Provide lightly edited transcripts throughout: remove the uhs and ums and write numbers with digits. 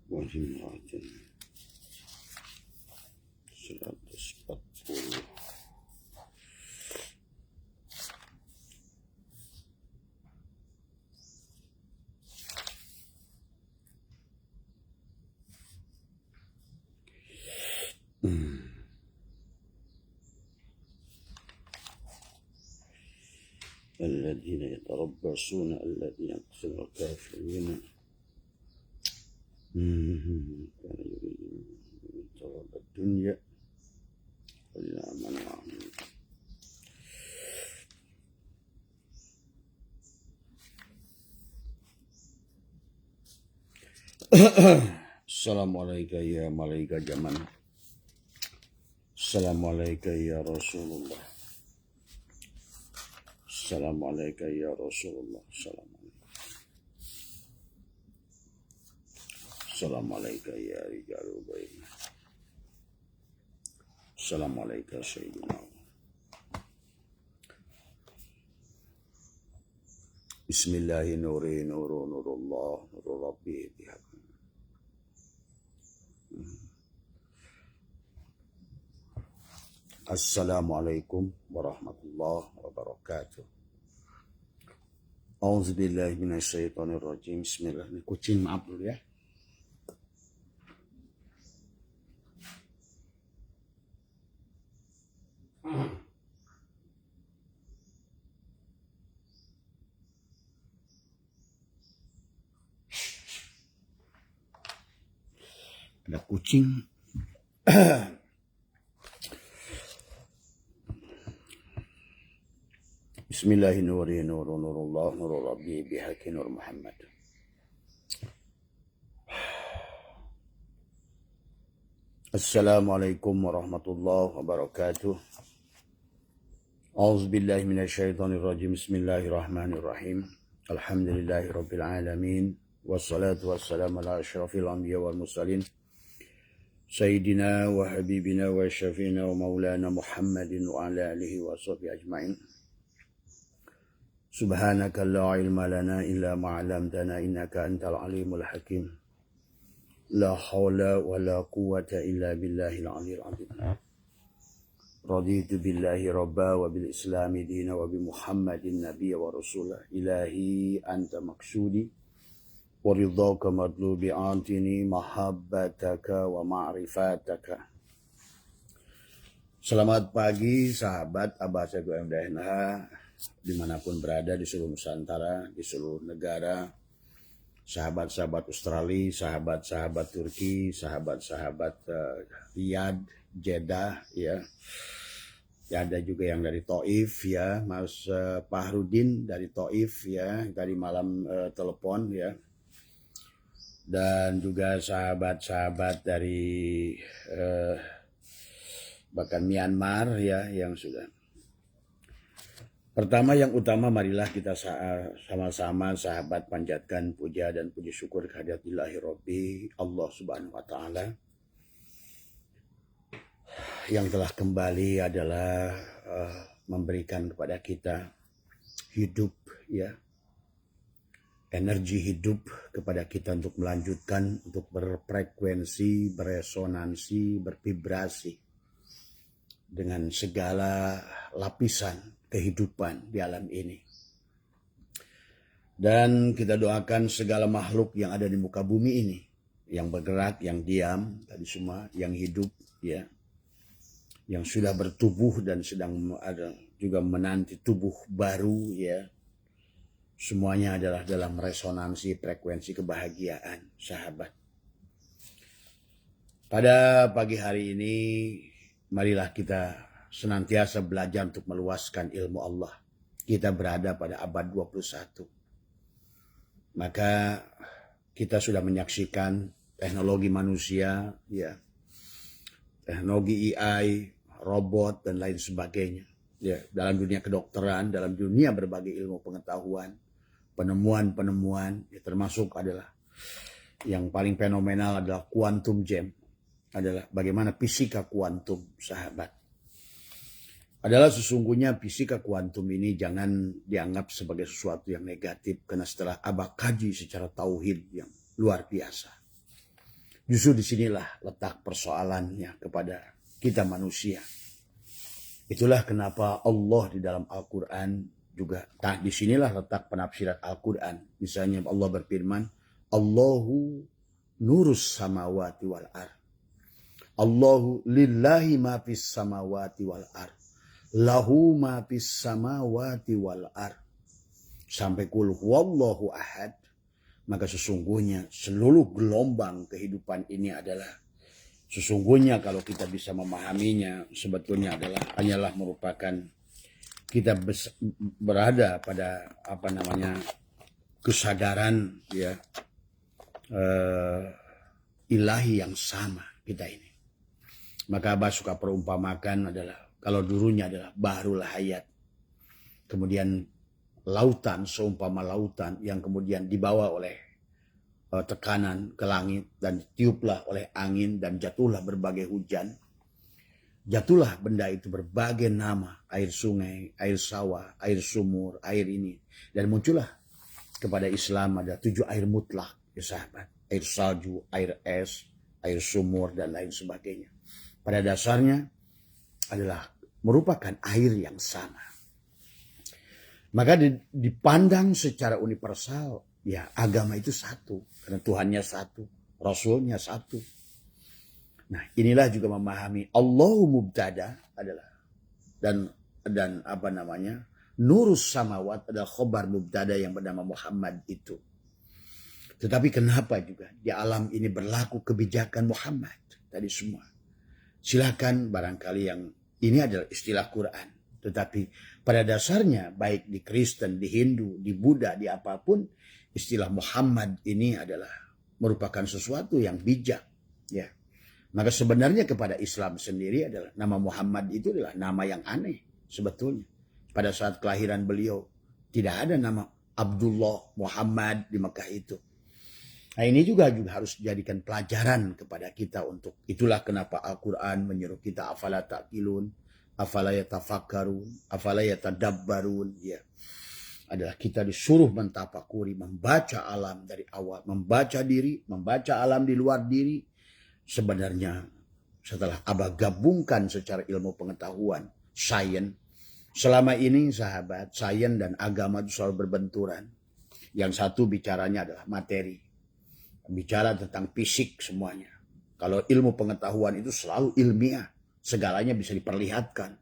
Wajib 140. الذين يتربصون الذين يقتل الكافرين كان يريد ثواب الدنيا ولله من Assalamualaikum ya malaikat zaman. Assalamualaikum ya Rasulullah. Assalamualaikum ya Rasulullah. Assalamualaikum ya Rijalul Baik. Assalamualaikum Sayyidina. Bismillahirrahmanirrahim. Nurullah nurul Rabbi bihaq. Assalamualaikum warahmatullahi wabarakatuh. Auzubillahi minasyaitonirrajim. Bismillah. Ini kucing, maaf dulu ya. Ada kucing. Bismillahirrahmanirrahim. Nurullah nurul Rabbi bihaqi nur Muhammad. Assalamualaikum warahmatullahi wabarakatuh. A'udzubillahi minasyaitonirrajim. Bismillahirrahmanirrahim. Alhamdulillahirabbil alamin. Wassalatu wassalamu ala asyrafil anbiya wal mursalin. Sayyidina wa habibina wa syafina wa maulana Muhammadin wa ala alihi wa sahbihi ajma'in. Subhanaka la ilma lana illa ma 'allamtana innaka antal alimul hakim. La haula wa la quwwata illa billahil aliyyil azim. Raditu billahi rabba wa bil islami dina wa bi Muhammadin nabiyya wa rasulah. Ilahi anta maksudi wa ridhaka madlubi antini mahabbataka wa ma'rifataka. Selamat pagi sahabat Abasa GMDNH dimanapun berada di seluruh Nusantara, di seluruh negara, sahabat-sahabat Australia, sahabat-sahabat Turki, sahabat-sahabat Riyadh, Jeddah, ya. Ada juga yang dari Taif, ya, Mas Fahrudin dari Taif, ya, tadi malam telepon, ya. Dan juga sahabat-sahabat dari bahkan Myanmar, ya, yang sudah. Pertama yang utama, marilah kita sama-sama sahabat panjatkan puja dan puji syukur kehadirat Ilahi Rabbi Allah Subhanahu wa Ta'ala yang telah kembali adalah memberikan kepada kita hidup, ya, energi hidup kepada kita untuk melanjutkan, untuk berfrekuensi, beresonansi, bervibrasi dengan segala lapisan kehidupan di alam ini. Dan kita doakan segala makhluk yang ada di muka bumi ini, yang bergerak, yang diam, tadi semua, yang hidup, ya, yang sudah bertubuh dan sedang ada juga menanti tubuh baru, ya. Semuanya adalah dalam resonansi frekuensi kebahagiaan, sahabat. Pada pagi hari ini, marilah kita senantiasa belajar untuk meluaskan ilmu Allah. Kita berada pada abad 21. Maka kita sudah menyaksikan teknologi manusia, ya, teknologi AI, robot, dan lain sebagainya. Ya, dalam dunia kedokteran, dalam dunia berbagai ilmu pengetahuan, penemuan-penemuan, ya, termasuk adalah yang paling fenomenal adalah quantum jam, adalah bagaimana fisika kuantum, sahabat. Adalah sesungguhnya fisika kuantum ini jangan dianggap sebagai sesuatu yang negatif, karena setelah Abah kaji secara tauhid yang luar biasa, justru disinilah letak persoalannya kepada kita manusia. Itulah kenapa Allah di dalam Al-Quran juga, disinilah letak penafsiran Al-Quran. Misalnya Allah berfirman, Allahu nurus samawati wal ar. Allahu lillahi ma fis samawati wal ar. Lahu ma fis samawati wal ar. Sampai kul huwallahu ahad. Maka sesungguhnya seluruh gelombang kehidupan ini adalah, sesungguhnya kalau kita bisa memahaminya, sebetulnya hanyalah merupakan kita berada pada kesadaran, ya, ilahi yang sama kita ini. Maka Abah suka perumpamakan adalah, kalau dulunya adalah bahrul hayat, kemudian lautan seumpama lautan yang kemudian dibawa oleh tekanan ke langit dan tiuplah oleh angin dan jatuhlah berbagai hujan. Jatuhlah benda itu berbagai nama, air sungai, air sawah, air sumur, air ini. Dan muncullah kepada Islam ada 7 air mutlak, ya sahabat. Air salju, air es, air sumur, dan lain sebagainya. Pada dasarnya adalah merupakan air yang sama. Maka dipandang secara universal, ya agama itu satu. Karena Tuhannya satu, Rasulnya satu. Nah, inilah juga memahami Allahu mubtada adalah dan nurus samawat adalah khobar mubtada yang bernama Muhammad itu. Tetapi kenapa juga di alam ini berlaku kebijakan Muhammad tadi semua? Silakan, barangkali yang ini adalah istilah Quran. Tetapi pada dasarnya baik di Kristen, di Hindu, di Buddha, di apapun, istilah Muhammad ini adalah merupakan sesuatu yang bijak, ya. Maka sebenarnya kepada Islam sendiri adalah nama Muhammad itu adalah nama yang aneh sebetulnya. Pada saat kelahiran beliau tidak ada nama Abdullah Muhammad di Mekah itu. Nah, ini juga harus dijadikan pelajaran kepada kita untuk, itulah kenapa Al-Quran menyuruh kita afala ta'qilun, afala yatafakkarun, afala yatadabbarun, ya. Adalah kita disuruh mentafakuri, membaca alam dari awal, membaca diri, membaca alam di luar diri. Sebenarnya setelah Abah gabungkan secara ilmu pengetahuan, sains, selama ini sahabat, sains dan agama itu selalu berbenturan. Yang satu bicaranya adalah materi, bicara tentang fisik semuanya. Kalau ilmu pengetahuan itu selalu ilmiah, segalanya bisa diperlihatkan.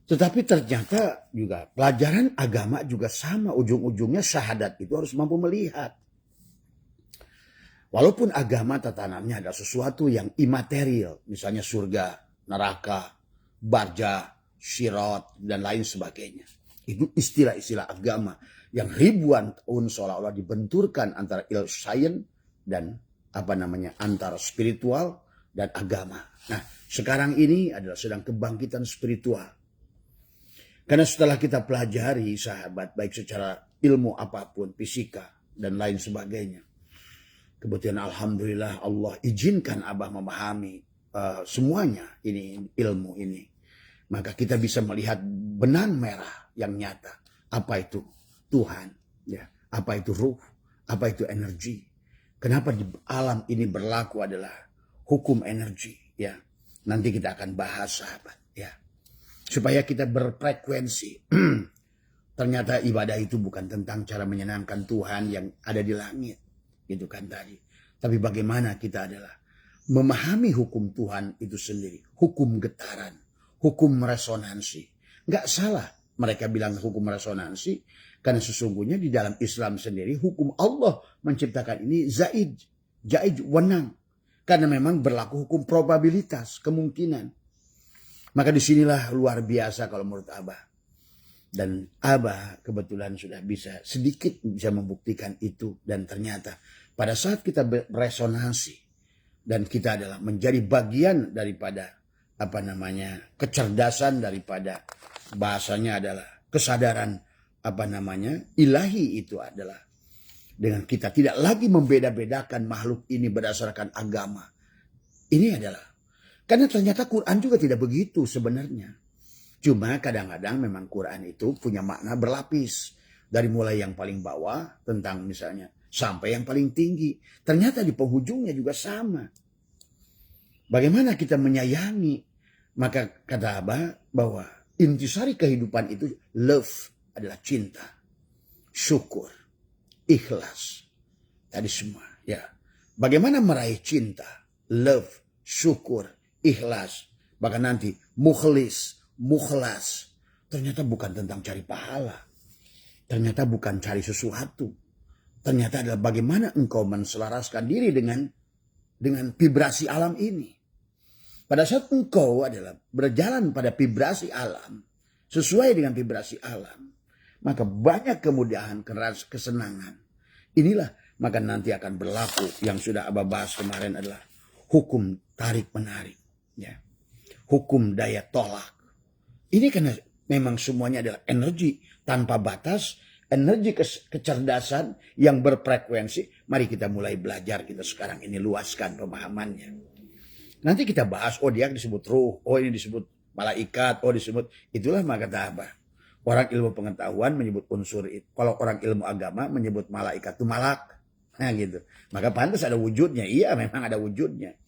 Tetapi ternyata juga pelajaran agama juga sama, ujung-ujungnya syahadat itu harus mampu melihat. Walaupun agama tatanannya ada sesuatu yang imaterial, misalnya surga, neraka, barja, sirat, dan lain sebagainya. Itu istilah-istilah agama yang ribuan tahun seolah-olah dibenturkan antara sains dan antara spiritual dan agama. Nah, sekarang ini adalah sedang kebangkitan spiritual. Karena setelah kita pelajari sahabat, baik secara ilmu apapun, fisika dan lain sebagainya, kebetulan alhamdulillah Allah izinkan Abah memahami semuanya ini, ilmu ini. Maka kita bisa melihat benang merah yang nyata. Apa itu Tuhan? Ya, apa itu ruh? Apa itu energi? Kenapa di alam ini berlaku adalah hukum energi? Ya, nanti kita akan bahas sahabat. Ya, supaya kita berfrekuensi. Ternyata ibadah itu bukan tentang cara menyenangkan Tuhan yang ada di langit, gitu kan tadi. Tapi bagaimana kita adalah memahami hukum Tuhan itu sendiri, hukum getaran, hukum resonansi. Nggak salah mereka bilang hukum resonansi, karena sesungguhnya di dalam Islam sendiri hukum Allah menciptakan ini jaid, wenang. Karena memang berlaku hukum probabilitas, kemungkinan. Maka disinilah luar biasa kalau menurut Abah. Dan Abah kebetulan sudah sedikit bisa membuktikan itu. Dan ternyata pada saat kita beresonansi dan kita adalah menjadi bagian daripada kecerdasan, daripada bahasanya adalah kesadaran ilahi itu adalah dengan kita tidak lagi membeda-bedakan makhluk ini berdasarkan agama. Ini adalah karena ternyata Quran juga tidak begitu sebenarnya. Cuma kadang-kadang memang Quran itu punya makna berlapis. Dari mulai yang paling bawah tentang misalnya sampai yang paling tinggi. Ternyata di penghujungnya juga sama. Bagaimana kita menyayangi. Maka kata Abah bahwa intisari kehidupan itu love adalah cinta. Syukur. Ikhlas. Tadi semua. Ya. Bagaimana meraih cinta. Love. Syukur. Ikhlas. Bahkan nanti mukhlis. Mukhlas. Ternyata bukan tentang cari pahala. Ternyata bukan cari sesuatu. Ternyata adalah bagaimana engkau menselaraskan diri dengan vibrasi alam ini. Pada saat engkau adalah berjalan pada vibrasi alam, sesuai dengan vibrasi alam, maka banyak kemudahan, kesenangan. Inilah maka nanti akan berlaku yang sudah Abah bahas kemarin adalah hukum tarik menarik, ya. Hukum daya tolak. Ini karena memang semuanya adalah energi tanpa batas, energi kecerdasan yang berfrekuensi. Mari kita mulai belajar, kita sekarang ini luaskan pemahamannya. Nanti kita bahas, oh dia disebut ruh, oh ini disebut malaikat, oh disebut, itulah maka kata Abah. Orang ilmu pengetahuan menyebut unsur itu. Kalau orang ilmu agama menyebut malaikat itu malak. Nah gitu. Maka pantas ada wujudnya, iya memang ada wujudnya.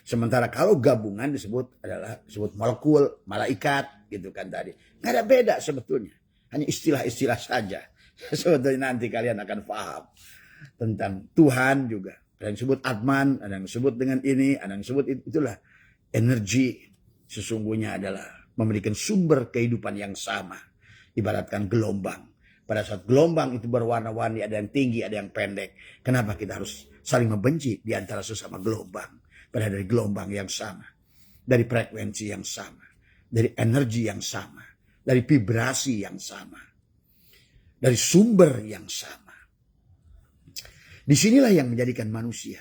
Sementara kalau gabungan disebut molekul, malaikat gitu kan tadi. Nggak ada beda sebetulnya. Hanya istilah-istilah saja. Sebetulnya nanti kalian akan paham. Tentang Tuhan juga. Ada yang disebut Atman, ada yang disebut dengan ini, ada yang disebut itu. Itulah energi sesungguhnya adalah memberikan sumber kehidupan yang sama. Ibaratkan gelombang. Pada saat gelombang itu berwarna-warni, ada yang tinggi, ada yang pendek. Kenapa kita harus saling membenci di antara sesama gelombang? Padahal dari gelombang yang sama. Dari frekuensi yang sama. Dari energi yang sama. Dari vibrasi yang sama. Dari sumber yang sama. Disinilah yang menjadikan manusia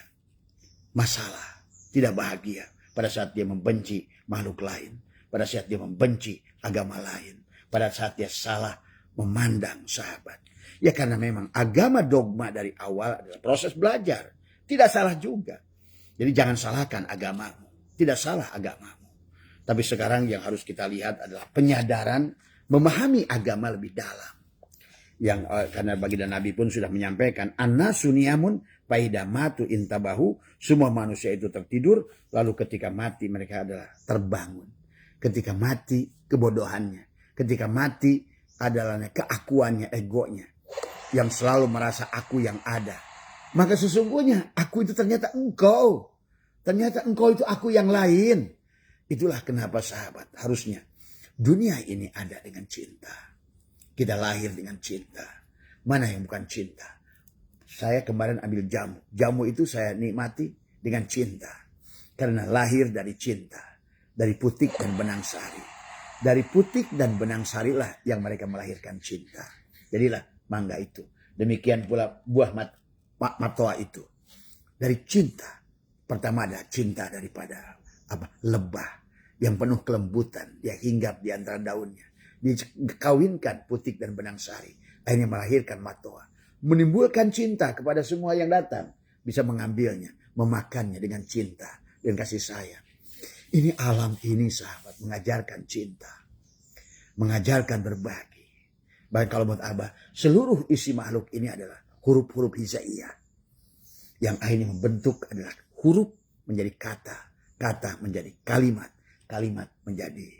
masalah, tidak bahagia pada saat dia membenci makhluk lain. Pada saat dia membenci agama lain. Pada saat dia salah memandang sahabat. Ya karena memang agama dogma dari awal adalah proses belajar. Tidak salah juga. Jadi jangan salahkan agamamu. Tidak salah agamamu. Tapi sekarang yang harus kita lihat adalah penyadaran memahami agama lebih dalam. Yang karena baginda Nabi pun sudah menyampaikan annasu niyamun faidamatu intabahu, semua manusia itu tertidur lalu ketika mati mereka adalah terbangun. Ketika mati kebodohannya, ketika mati adalah keakuannya, egonya yang selalu merasa aku yang ada. Maka sesungguhnya aku itu ternyata engkau. Ternyata engkau itu aku yang lain. Itulah kenapa sahabat harusnya dunia ini ada dengan cinta. Kita lahir dengan cinta. Mana yang bukan cinta? Saya kemarin ambil jamu. Jamu itu saya nikmati dengan cinta. Karena lahir dari cinta. Dari putik dan benang sari. Dari putik dan benang sarilah yang mereka melahirkan cinta. Jadilah mangga itu. Demikian pula buah matoa itu. Dari cinta. Pertama ada cinta daripada lebah. Yang penuh kelembutan. Dia hinggap di antara daunnya. Dikawinkan putik dan benang sari. Akhirnya melahirkan matoa. Menimbulkan cinta kepada semua yang datang. Bisa mengambilnya. Memakannya dengan cinta. Dan kasih sayang. Ini alam ini sahabat. Mengajarkan cinta. Mengajarkan berbagi. Bahkan kalau menurut Abah. Seluruh isi makhluk ini adalah huruf-huruf hijaiyah. Yang akhirnya membentuk adalah huruf menjadi kata. Kata menjadi kalimat. Kalimat menjadi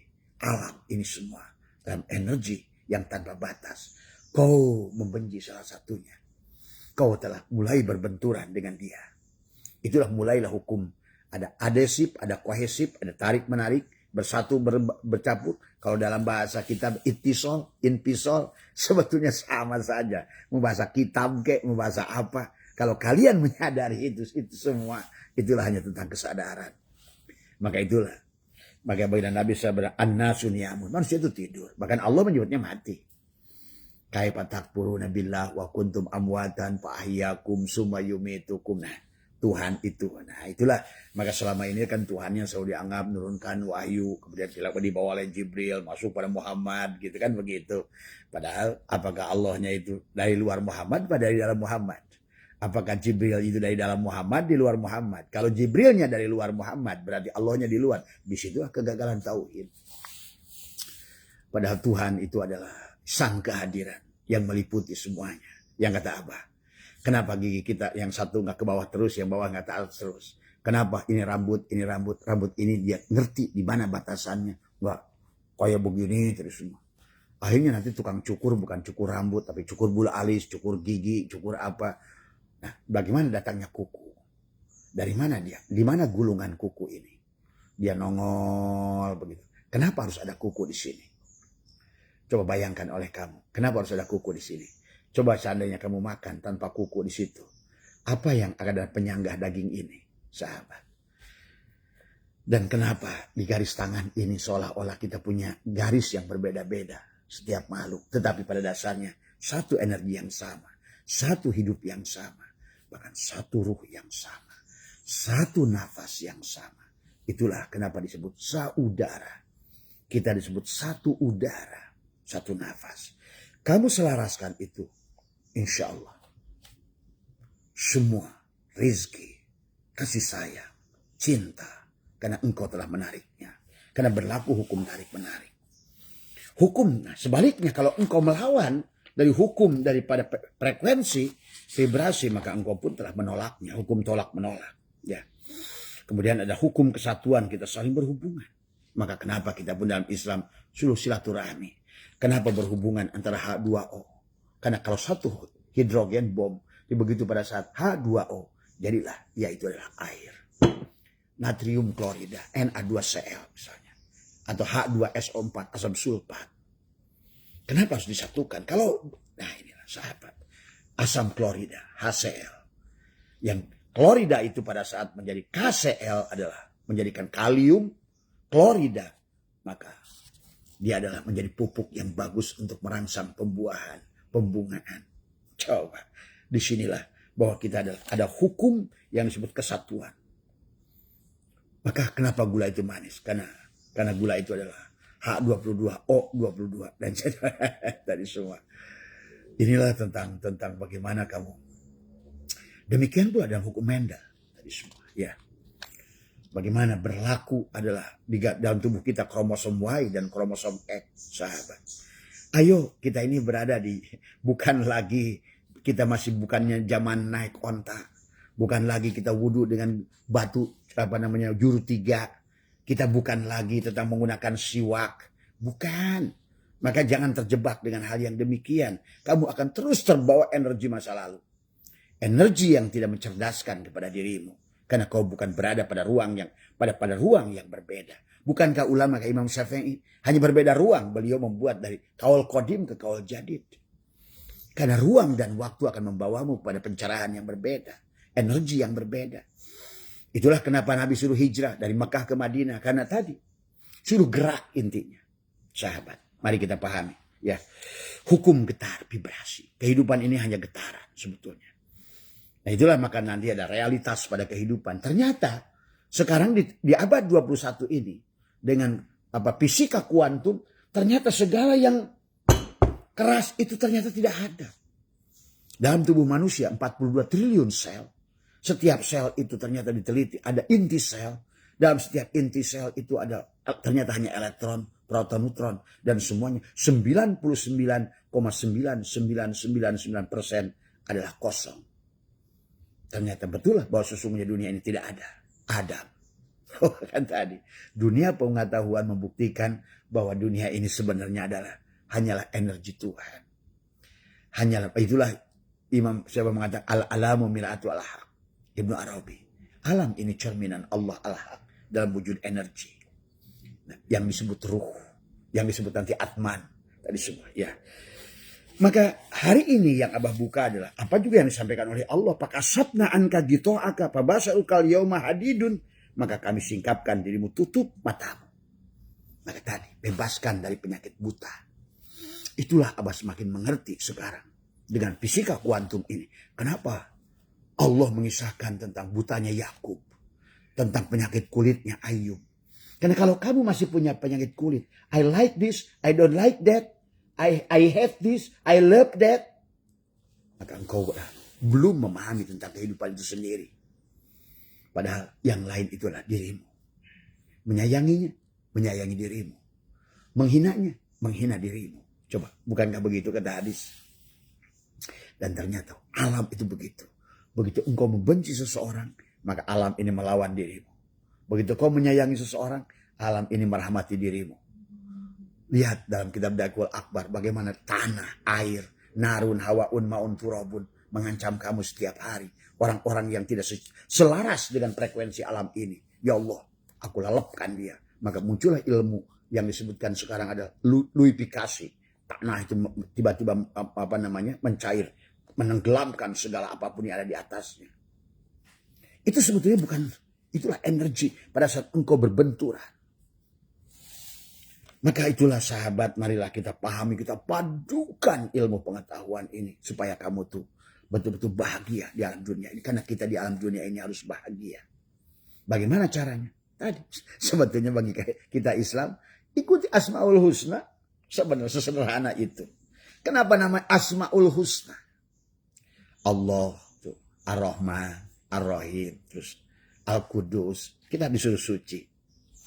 alam ini semua. Dalam energi yang tanpa batas. Kau membenci salah satunya. Kau telah mulai berbenturan dengan dia. Itulah mulailah hukum. Ada adhesif, ada kohesif, ada tarik menarik. Bersatu, bercampur. Kalau dalam bahasa kitab ittisol, inpisol. Sebetulnya sama saja. Mau bahasa kitab kek, mau bahasa apa. Kalau kalian menyadari itu semua. Itulah hanya tentang kesadaran. Maka itulah. Maka baginda Nabi SAW annasu niyamun. Manusia itu tidur. Bahkan Allah menyebutnya mati. Kaifa takfuruna billah wa kuntum amwatan fa ahyakum summa yumitukum. Nah, Tuhan itu. Nah itulah, maka selama ini kan Tuhan yang selalu dianggap menurunkan wahyu, kemudian dibawa oleh Jibril, masuk pada Muhammad, gitu kan begitu. Padahal apakah Allahnya itu dari luar Muhammad atau dari dalam Muhammad? Apakah Jibril itu dari dalam Muhammad, di luar Muhammad? Kalau Jibrilnya dari luar Muhammad, berarti Allahnya di luar. Di situ kegagalan tauhid. Padahal Tuhan itu adalah sang kehadiran yang meliputi semuanya. Yang kata Abah, kenapa gigi kita yang satu nggak ke bawah terus, yang bawah nggak ke atas terus? Kenapa ini rambut ini dia ngerti di mana batasannya? Nggak kayak begini terus semua. Akhirnya nanti tukang cukur bukan cukur rambut, tapi cukur bulu alis, cukur gigi, cukur apa. Nah, bagaimana datangnya kuku? Dari mana dia? Di mana gulungan kuku ini? Dia nongol begitu. Kenapa harus ada kuku di sini? Coba bayangkan oleh kamu, kenapa harus ada kuku di sini? Coba seandainya kamu makan tanpa kuku di situ, apa yang akan ada penyanggah daging ini, sahabat? Dan kenapa di garis tangan ini seolah-olah kita punya garis yang berbeda-beda setiap makhluk, tetapi pada dasarnya satu energi yang sama, satu hidup yang sama, bahkan satu ruh yang sama, satu nafas yang sama. Itulah kenapa disebut saudara. Kita disebut satu udara, satu nafas. Kamu selaraskan itu, insya Allah semua rizki, kasih sayang, cinta, karena engkau telah menariknya. Karena berlaku hukum tarik-menarik. Hukum, nah sebaliknya kalau engkau melawan dari hukum daripada frekuensi, vibrasi, maka engkau pun telah menolaknya. Hukum tolak-menolak. Ya. Kemudian ada hukum kesatuan, kita saling berhubungan. Maka kenapa kita pun dalam Islam suruh silaturahmi? Kenapa berhubungan antara H2O? Karena kalau satu hidrogen bom, begitu pada saat H2O, jadilah, yaitu adalah air. Natrium klorida, Na2Cl misalnya. Atau H2SO4, asam sulfat. Kenapa harus disatukan? Nah inilah sahabat. Asam klorida, HCl. Yang klorida itu pada saat menjadi KCl adalah menjadikan kalium, klorida. Maka dia adalah menjadi pupuk yang bagus untuk merangsang pembuahan, pembungaan. Coba, disinilah bahwa kita ada hukum yang disebut kesatuan. Maka kenapa gula itu manis? Karena gula itu adalah H22O22 dan tadi semua. Inilah tentang bagaimana kamu. Demikian pula dalam hukum Mendel tadi semua. Ya, bagaimana berlaku adalah di dalam tubuh kita kromosom Y dan kromosom X, sahabat. Ayo kita ini berada bukan lagi kita masih bukannya zaman naik onta, bukan lagi kita wudhu dengan batu juru 3. Kita bukan lagi tentang menggunakan siwak. Bukan. Maka jangan terjebak dengan hal yang demikian. Kamu akan terus terbawa energi masa lalu. Energi yang tidak mencerdaskan kepada dirimu. Karena kau bukan berada pada ruang yang berbeda. Bukankah ulama kayak Imam Syafi'i hanya berbeda ruang? Beliau membuat dari kaul qadim ke kaul jadid. Karena ruang dan waktu akan membawamu pada pencerahan yang berbeda. Energi yang berbeda. Itulah kenapa Nabi suruh hijrah dari Mekah ke Madinah. Karena tadi suruh gerak intinya. Sahabat, mari kita pahami. Ya, hukum getar, vibrasi. Kehidupan ini hanya getaran sebetulnya. Nah itulah maka nanti ada realitas pada kehidupan. Ternyata sekarang di abad 21 ini dengan fisika kuantum, ternyata segala yang keras itu ternyata tidak ada. Dalam tubuh manusia 42 triliun sel. Setiap sel itu ternyata diteliti ada inti sel. Dalam setiap inti sel itu ada ternyata hanya elektron, proton, neutron. Dan semuanya 99,9999% adalah kosong. Ternyata betul lah bahwa sesungguhnya dunia ini tidak ada. Adam. Kan tadi. Dunia pengetahuan membuktikan bahwa dunia ini sebenarnya hanyalah energi Tuhan. Hanyalah, itulah Imam siapa mengatakan al-alamu mir'atu al-haq. Ibnu Arabi. Alam ini cerminan Allah al-haq dalam wujud energi. Nah, yang disebut ruh, yang disebut nanti atman tadi semua, ya. Maka hari ini yang Abah buka adalah apa juga yang disampaikan oleh Allah, pakasatna anka gito'aka pabasa'ukal yauma hadidun, maka kami singkapkan dirimu, tutup matamu. Maka tadi bebaskan dari penyakit buta. Itulah Abah semakin mengerti sekarang dengan fisika kuantum ini. Kenapa Allah mengisahkan tentang butanya Yakub, tentang penyakit kulitnya Ayub. Karena kalau kamu masih punya penyakit kulit, I like this, I don't like that, I have this, I love that, maka engkau belum memahami tentang kehidupan itu sendiri. Padahal yang lain itu adalah dirimu. Menyayanginya, menyayangi dirimu. Menghinanya, menghina dirimu. Coba, bukankah begitu kata hadis? Dan ternyata alam itu begitu. Begitu engkau membenci seseorang, maka alam ini melawan dirimu. Begitu kau menyayangi seseorang, alam ini merahmati dirimu. Lihat dalam kitab Dakwal Akbar bagaimana tanah, air, narun, hawaun, maun, turabun mengancam kamu setiap hari. Orang-orang yang tidak selaras dengan frekuensi alam ini. Ya Allah, aku lalapkan dia. Maka muncullah ilmu yang disebutkan sekarang ada luifikasi. Tanah itu tiba-tiba mencair, menenggelamkan segala apapun yang ada di atasnya. Itu sebetulnya bukan, itulah energi pada saat engkau berbenturan. Maka itulah sahabat, marilah kita pahami, kita padukan ilmu pengetahuan ini. Supaya kamu tuh betul-betul bahagia di alam dunia ini. Karena kita di alam dunia ini harus bahagia. Bagaimana caranya? Tadi sebetulnya bagi kita Islam, ikuti Asmaul Husna. Sebenarnya sesederhana itu. Kenapa nama Asmaul Husna? Allah, Ar-Rahman, Ar-Rahim, terus Al-Qudus. Kita disuruh suci.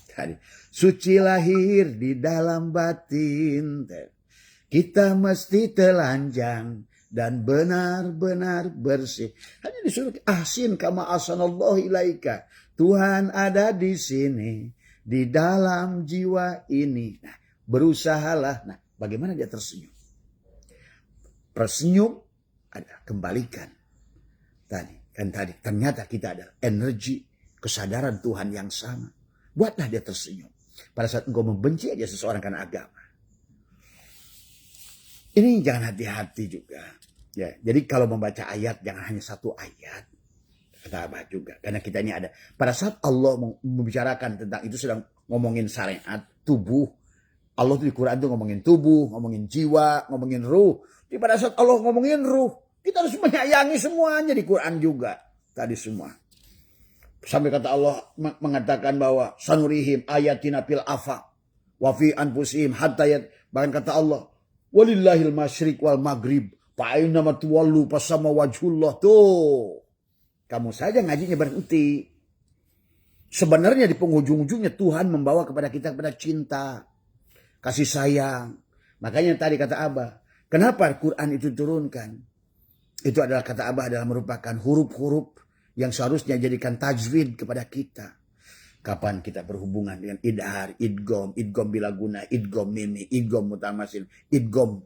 Tadi, suci lahir di dalam batin. Kita mesti telanjang dan benar-benar bersih. Hanya disuruh ahsin kama ahsanallahu ilaika. Tuhan ada di sini, di dalam jiwa ini. Nah, berusahalah. Nah, bagaimana dia tersenyum? Tersenyum ada kembalikan. Tadi ternyata kita ada energi kesadaran Tuhan yang sama. Buatlah dia tersenyum. Pada saat engkau membenci aja seseorang karena agama. Ini jangan hati-hati juga. Ya, jadi kalau membaca ayat jangan hanya satu ayat. Kata Abah juga. Karena kita ini ada. Pada saat Allah membicarakan tentang itu sedang ngomongin syariat, tubuh. Allah tuh di Quran tuh ngomongin tubuh, ngomongin jiwa, ngomongin ruh. Jadi pada saat Allah ngomongin ruh, kita harus menyayangi semuanya di Quran juga. Tadi semua. Sampai kata Allah mengatakan bahwa sanurihim ayatina fil afaq wa fi anfusihim hatta bahkan kata Allah walillahil masyriq wal maghrib fa aina ma tuwallu fasama wajhullah. Tuh. Kamu saja ngajinya berhenti. Sebenarnya di penghujung-ujungnya Tuhan membawa kepada kita kepada cinta, kasih sayang. Makanya tadi kata Abah, kenapa Quran itu turunkan? Itu adalah kata Abah adalah merupakan huruf-huruf yang seharusnya jadikan tajwid kepada kita. Kapan kita berhubungan dengan idhar, idgom, idgom bilaguna, idgom mimi, idgom mutamasil, idgom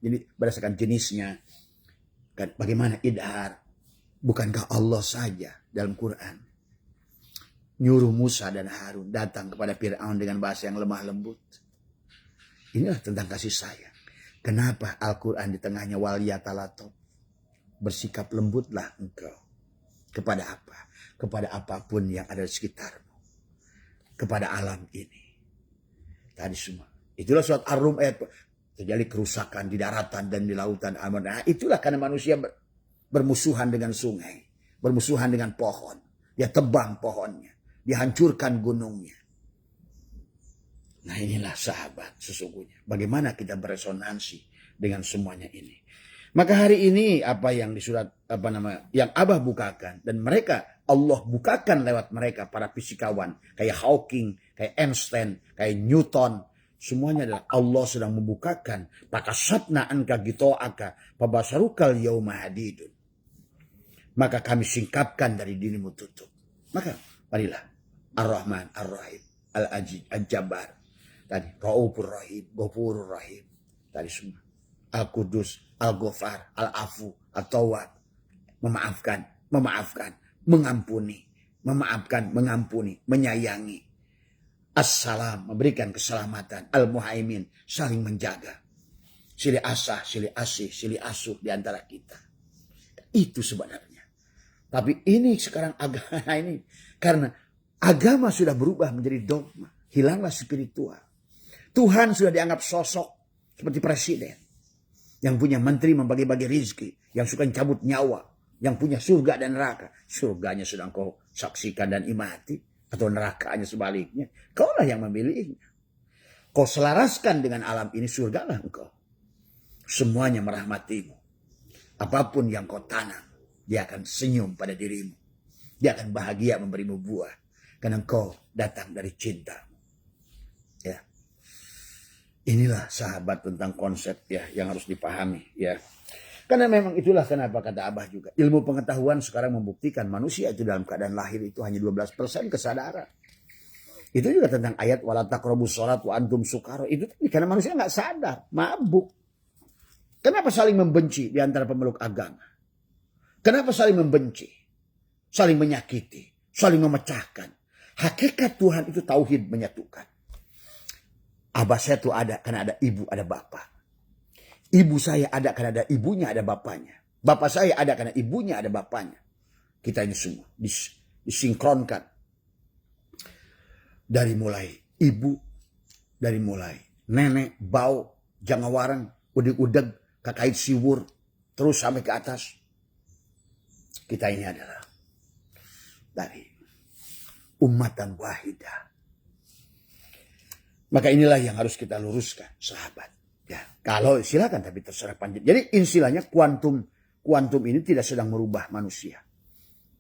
jadi berdasarkan jenisnya. Bagaimana idhar? Bukankah Allah saja dalam Quran nyuruh Musa dan Harun datang kepada Fir'aun dengan bahasa yang lemah lembut? Inilah tentang kasih sayang. Kenapa Al-Quran di tengahnya waliyatalato? Bersikap lembutlah engkau. Kepada apa? Kepada apapun yang ada di sekitarmu. Kepada alam ini. Tadi semua. Itulah surat Ar-Rum ayat. Terjadi kerusakan di daratan dan di lautan. Nah, itulah karena manusia bermusuhan dengan sungai. Bermusuhan dengan pohon. Dia tebang pohonnya. Dihancurkan gunungnya. Nah, inilah sahabat sesungguhnya. Bagaimana kita beresonansi dengan semuanya ini. Maka hari ini apa yang di surat yang Abah bukakan dan mereka Allah bukakan lewat mereka para fisikawan kayak Hawking, kayak Einstein, kayak Newton, semuanya adalah Allah sedang membukakan pakasatna anka gitoaka pabasarukal yauma hadidun. Maka kami singkapkan dari dirimu tutup. Maka marilah Ar-Rahman, Ar-Rahim, Al-Ajid, Al-Jabbar, tadi Raufur Rahim, Ghafurur Rahim, tadi semua. Al-Qudus, Al-Ghafar, Al-Afu, At-Tawwab. Memaafkan, mengampuni, memaafkan, mengampuni, menyayangi. Assalam, memberikan keselamatan. Al-Muhaimin, saling menjaga. Silih asah, silih asih, silih asuh di antara kita. Itu sebenarnya. Tapi ini sekarang agama ini. Karena agama sudah berubah menjadi dogma. Hilanglah spiritual. Tuhan sudah dianggap sosok seperti presiden. yang punya menteri membagi-bagi rizki, yang suka cabut nyawa, yang punya surga dan neraka. Surganya sedang kau saksikan dan imati, atau nerakanya sebaliknya. Kaulah yang memilihnya. Kau selaraskan dengan alam ini, surgalah engkau. Semuanya merahmatimu. Apapun yang kau tanam, dia akan senyum pada dirimu. Dia akan bahagia memberimu buah. Karena engkau datang dari cintamu. Ya. Inilah sahabat tentang konsep ya yang harus dipahami ya. Karena memang itulah kenapa kata Abah juga. Ilmu pengetahuan sekarang membuktikan manusia itu dalam keadaan lahir itu hanya 12% kesadaran. Itu juga tentang ayat wala taqrabus shalat wa antum sukara. Itu karena manusia nggak sadar, mabuk. Kenapa saling membenci di antara pemeluk agama? Kenapa saling membenci? Saling menyakiti, saling memecahkan. Hakikat Tuhan itu tauhid menyatukan. Abah saya itu ada karena ada ibu, ada bapak. Ibu saya ada karena ada ibunya, ada bapaknya. Bapak saya ada karena ibunya, ada bapaknya. Kita ini semua disinkronkan. Dari mulai ibu, dari mulai nenek, bau, jangawarang, udeg-udeg, kakait siwur, terus sampai ke atas. Kita ini adalah dari ummatan wahidah. Maka inilah yang harus kita luruskan, sahabat. Ya, kalau silakan tapi terserah panjang. Jadi istilahnya kuantum ini tidak sedang merubah manusia.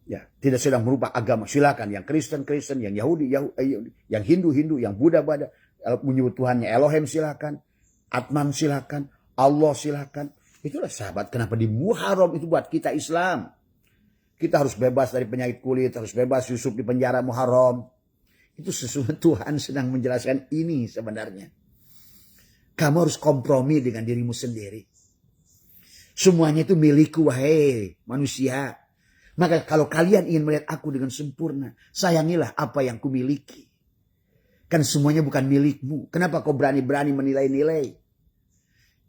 Ya, tidak sedang merubah agama. Silakan yang Kristen, yang Yahudi, yang Hindu, yang Buddha, menyebut Tuhannya Elohim silakan, Atman silakan, Allah silakan. Itulah sahabat kenapa di Muharram itu buat kita Islam. Kita harus bebas dari penyakit kulit, harus bebas Yusuf di penjara Muharram. Itu sesungguhnya Tuhan sedang menjelaskan ini sebenarnya. Kamu harus kompromi dengan dirimu sendiri. Semuanya itu milikku, wahai manusia. Maka kalau kalian ingin melihat aku dengan sempurna, sayangilah apa yang kumiliki. Kan semuanya bukan milikmu. Kenapa kau berani-berani menilai-nilai?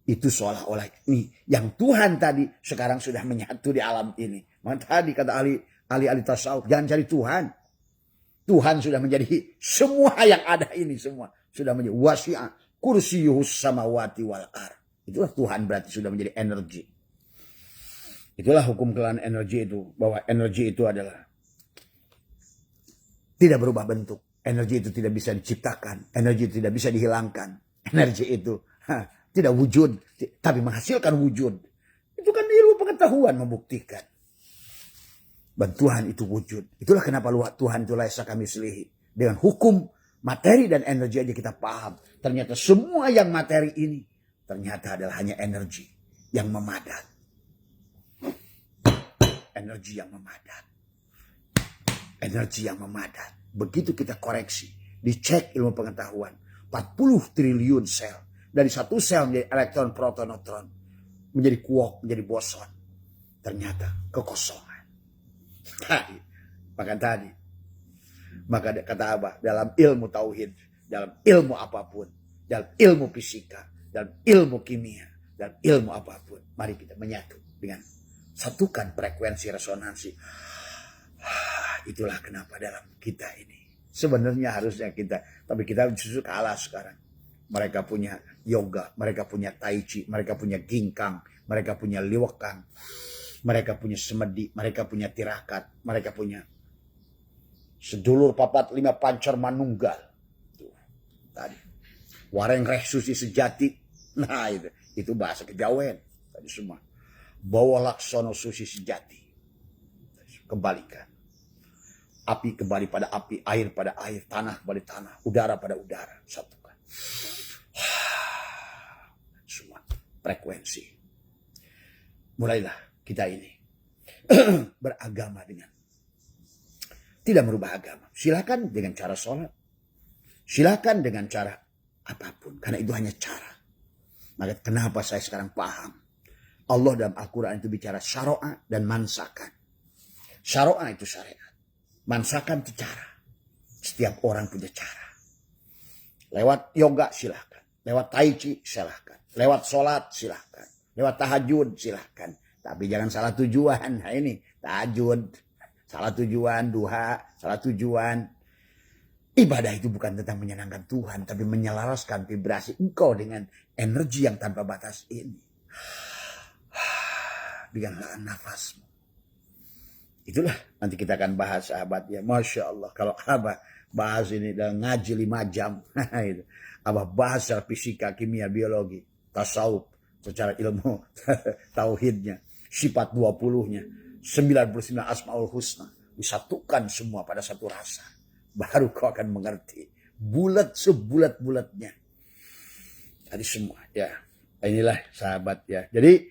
Itu seolah-olah ini yang Tuhan tadi sekarang sudah menyatu di alam ini. Maka tadi kata ahli tasawuf, jangan cari Tuhan. Tuhan sudah menjadi semua yang ada ini semua. Sudah menjadi wasi'ah kursiyuhus samawati wal ar. Itulah Tuhan berarti sudah menjadi energi. Itulah hukum kelan energi itu. Bahwa energi itu adalah tidak berubah bentuk. Energi itu tidak bisa diciptakan. Energi itu tidak bisa dihilangkan. Energi itu tidak wujud. Tapi menghasilkan wujud. Itu kan ilmu pengetahuan membuktikan. Dan Tuhan itu wujud. Itulah kenapa Tuhan itu laisa kami selihi. Dengan hukum materi dan energi aja kita paham. Ternyata semua yang materi ini ternyata adalah hanya energi yang memadat. Energi yang memadat. Energi yang memadat. Begitu kita koreksi. Dicek ilmu pengetahuan. 40 triliun sel. Dari satu sel menjadi elektron, proton, neutron. Menjadi quark, menjadi boson. Ternyata kekosongan. Maka kata Abah, dalam ilmu tauhid, dalam ilmu apapun, dalam ilmu fisika, dalam ilmu kimia, dalam ilmu apapun, mari kita menyatu dengan satukan frekuensi resonansi. Itulah kenapa dalam kita ini sebenarnya harusnya tapi kita justru kalah sekarang. Mereka punya yoga, mereka punya tai chi, mereka punya ginkang, mereka punya liwakang, mereka punya semedi, mereka punya tirakat, mereka punya sedulur papat 5 pancar manunggal. Tuh, tadi. Wareng reh susi sejati. Nah itu bahasa kejawen. Tadi semua. Bawa laksono susi sejati. Kembalikan. Api kembali pada api, air pada air, tanah kembali tanah, udara pada udara. Satukan. Semua frekuensi. Mulailah kita ini beragama dengan tidak merubah agama. Silakan dengan cara sholat. Silakan dengan cara apapun. Karena itu hanya cara. Maka kenapa saya sekarang paham. Allah dalam Al-Quran itu bicara syara'a dan mansakan. Syara'a itu syariat. Mansakan itu cara. Setiap orang punya cara. Lewat yoga silahkan. Lewat tai chi silahkan. Lewat sholat silahkan. Lewat tahajud silahkan. Tapi jangan salah tujuan. Nah ini tahajud. Salah tujuan, duha, salah tujuan. Ibadah itu bukan tentang menyenangkan Tuhan. Tapi menyelaraskan vibrasi engkau dengan energi yang tanpa batas ini. dengan nafasmu. Itulah nanti kita akan bahas sahabat ya. Masya Allah. Kalau Abah bahas ini dalam ngaji 5 jam. Abah bahas secara fisika, kimia, biologi, tasawuf, secara ilmu tauhidnya, sifat 20-nya, 99 asmaul husna. Disatukan semua pada satu rasa. Baru kau akan mengerti. Bulat sebulat-bulatnya. Tadi semua ya. Inilah sahabat ya. Jadi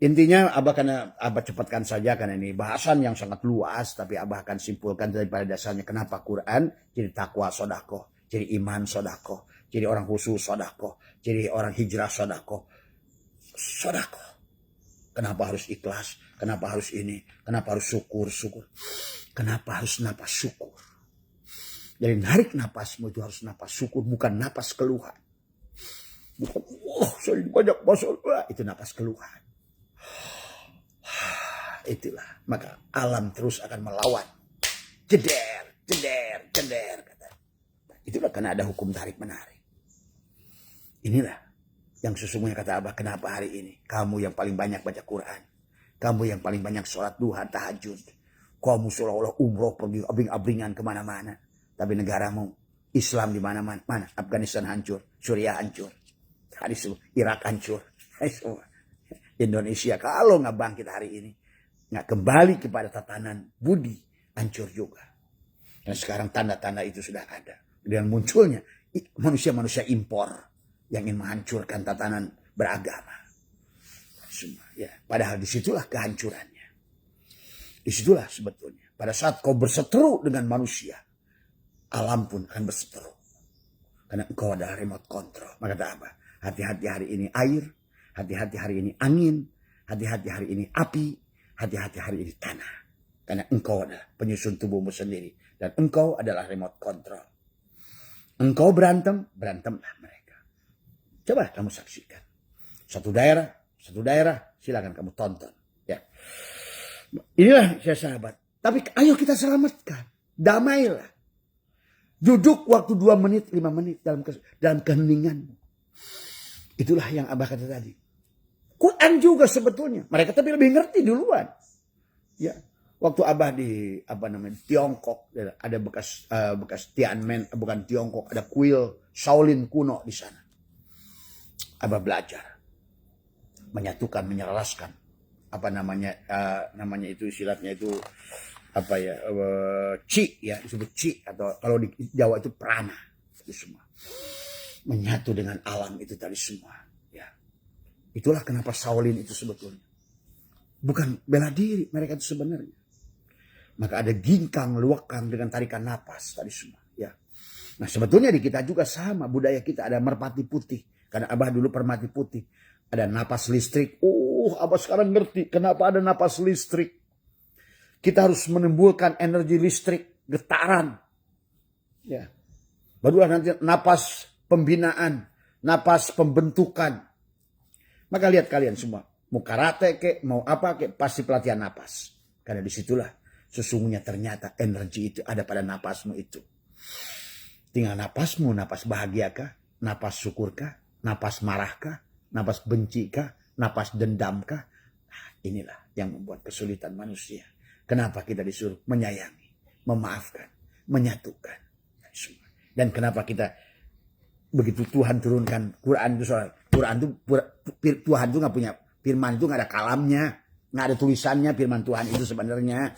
intinya Abah cepatkan saja karena ini bahasan yang sangat luas. Tapi Abah akan simpulkan daripada dasarnya kenapa Quran jadi takwa sodakoh. Jadi iman sodakoh. Jadi orang khusus sodakoh. Jadi orang hijrah sodakoh. Sodakoh. Kenapa harus ikhlas? Kenapa harus ini? Kenapa harus syukur? Kenapa harus napas syukur? Jadi narik napasmu itu harus napas syukur. Bukan napas keluhan. Bukan, saya banyak masalah. Itu napas keluhan. Itulah. Maka alam terus akan melawan. Jeder. Kata. Itulah karena ada hukum tarik menarik. Inilah yang sesungguhnya kata Abah. Kenapa hari ini kamu yang paling banyak baca Quran. Kamu yang paling banyak sholat duha, tahajud. Kamu seolah-olah umroh pergi abring-abringan kemana-mana. Tapi negaramu Islam di mana-mana. Mana? Afghanistan hancur. Suriah hancur. Irak hancur. Indonesia kalau nggak bangkit hari ini. Nggak kembali kepada tatanan budi. Hancur juga. Dan sekarang tanda-tanda itu sudah ada. Dengan munculnya manusia-manusia impor. Yang ingin menghancurkan tatanan beragama. Semua, ya. Padahal disitulah kehancurannya. Disitulah sebetulnya. Pada saat kau berseteru dengan manusia. Alam pun akan berseteru. Karena engkau adalah remote control. Maka kata apa? Hati-hati hari ini air. Hati-hati hari ini angin. Hati-hati hari ini api. Hati-hati hari ini tanah. Karena engkau adalah penyusun tubuhmu sendiri. Dan engkau adalah remote control. Engkau berantemlah mereka. Coba kamu saksikan. Satu daerah, silakan kamu tonton. Ya. Inilah saya sahabat. Tapi ayo kita selamatkan. Damailah. Duduk waktu 2 menit, 5 menit dalam keheninganmu. Itulah yang Abah kata tadi. Quran juga sebetulnya. Mereka tapi lebih ngerti duluan. Ya. Waktu Abah di Tiongkok. Ada bekas Tianmen. Bukan Tiongkok. Ada kuil Shaolin kuno di sana. Abah belajar. Menyatukan, menyelaraskan. Namanya itu istilahnya itu ci ya, disebut ci atau kalau di Jawa itu prana. Itu semua menyatu dengan alam itu tadi semua ya. Itulah kenapa Shaolin itu sebetulnya bukan bela diri mereka itu sebenarnya. Maka ada ginkang, luwakang dengan tarikan napas tadi semua ya. Nah sebetulnya di kita juga sama, budaya kita ada merpati putih karena Abah dulu permati putih. Ada napas listrik. Abah sekarang ngerti kenapa ada napas listrik. Kita harus menimbulkan energi listrik, getaran. Ya. Barulah nanti napas pembinaan, napas pembentukan. Maka lihat kalian semua, mau karate kek, mau apa kek, pasti pelatihan napas. Karena disitulah sesungguhnya ternyata energi itu ada pada napasmu itu. Tinggal napasmu, napas bahagiakah, napas syukurkah, napas marahkah, napas bencikah, napas dendamkah. Nah, inilah yang membuat kesulitan manusia. Kenapa kita disuruh menyayangi, memaafkan, menyatukan. Dan kenapa kita begitu Tuhan turunkan Quran itu Tuhan itu nggak punya firman itu nggak ada kalamnya, nggak ada tulisannya firman Tuhan itu sebenarnya.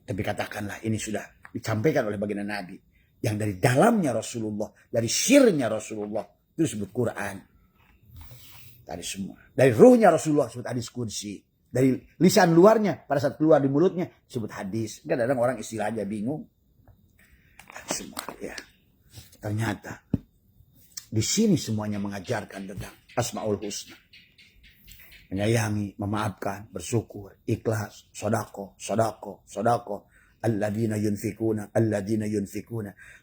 Tapi katakanlah ini sudah disampaikan oleh baginda Nabi yang dari dalamnya Rasulullah, dari sirnya Rasulullah itu disebut Quran. Tadi semua dari ruhnya Rasulullah disebut hadis kursi. Dari lisan luarnya pada saat keluar di mulutnya disebut hadis. Kadang-kadang orang istilah aja bingung. Semua ya. Ternyata di sini semuanya mengajarkan tentang Asmaul Husna. Menyayangi, memaafkan, bersyukur, ikhlas, sodako. Alladzina yunfikuna.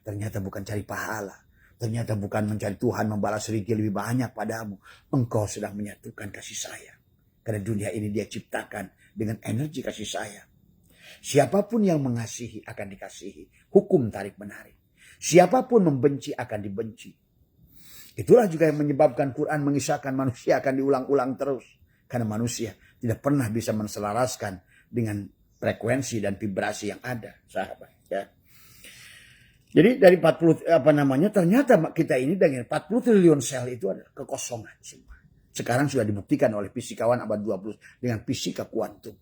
Ternyata bukan cari pahala. Ternyata bukan mencari Tuhan membalas rezeki lebih banyak padamu. Engkau sedang menyatukan kasih sayang. Karena dunia ini dia ciptakan dengan energi kasih sayang. Siapapun yang mengasihi akan dikasihi. Hukum tarik menarik. Siapapun membenci akan dibenci. Itulah juga yang menyebabkan Quran mengisahkan manusia akan diulang-ulang terus. Karena manusia tidak pernah bisa menselaraskan dengan frekuensi dan vibrasi yang ada, sahabat. Ya. Jadi dari 40 ternyata kita ini dengan 40 triliun sel itu adalah kekosongan semua. Sekarang sudah dibuktikan oleh fisikawan abad 20 dengan fisika kuantum.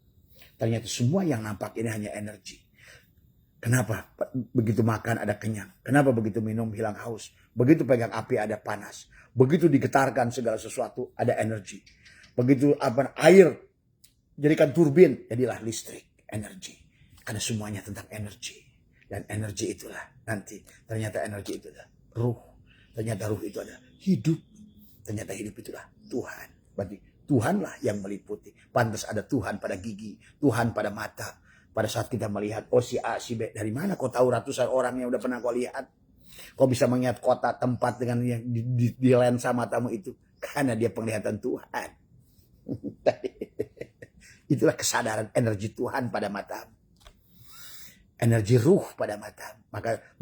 Ternyata semua yang nampak ini hanya energi. Kenapa begitu makan ada kenyang? Kenapa begitu minum hilang haus? Begitu pegang api ada panas. Begitu digetarkan segala sesuatu ada energi. Begitu air jadikan turbin jadilah listrik, energi. Karena semuanya tentang energi. Dan energi itulah nanti ternyata energi itu adalah ruh. Ternyata ruh itu adalah hidup. Ternyata hidup itulah Tuhan. Berarti Tuhanlah yang meliputi. Pantas ada Tuhan pada gigi, Tuhan pada mata. Pada saat kita melihat, oh si A, si B, dari mana kau tahu ratusan orang yang udah pernah kau lihat? Kau bisa melihat kota, tempat dengan yang di lensa matamu itu. Karena dia penglihatan Tuhan. Itulah kesadaran energi Tuhan pada matamu. Energi ruh pada mata.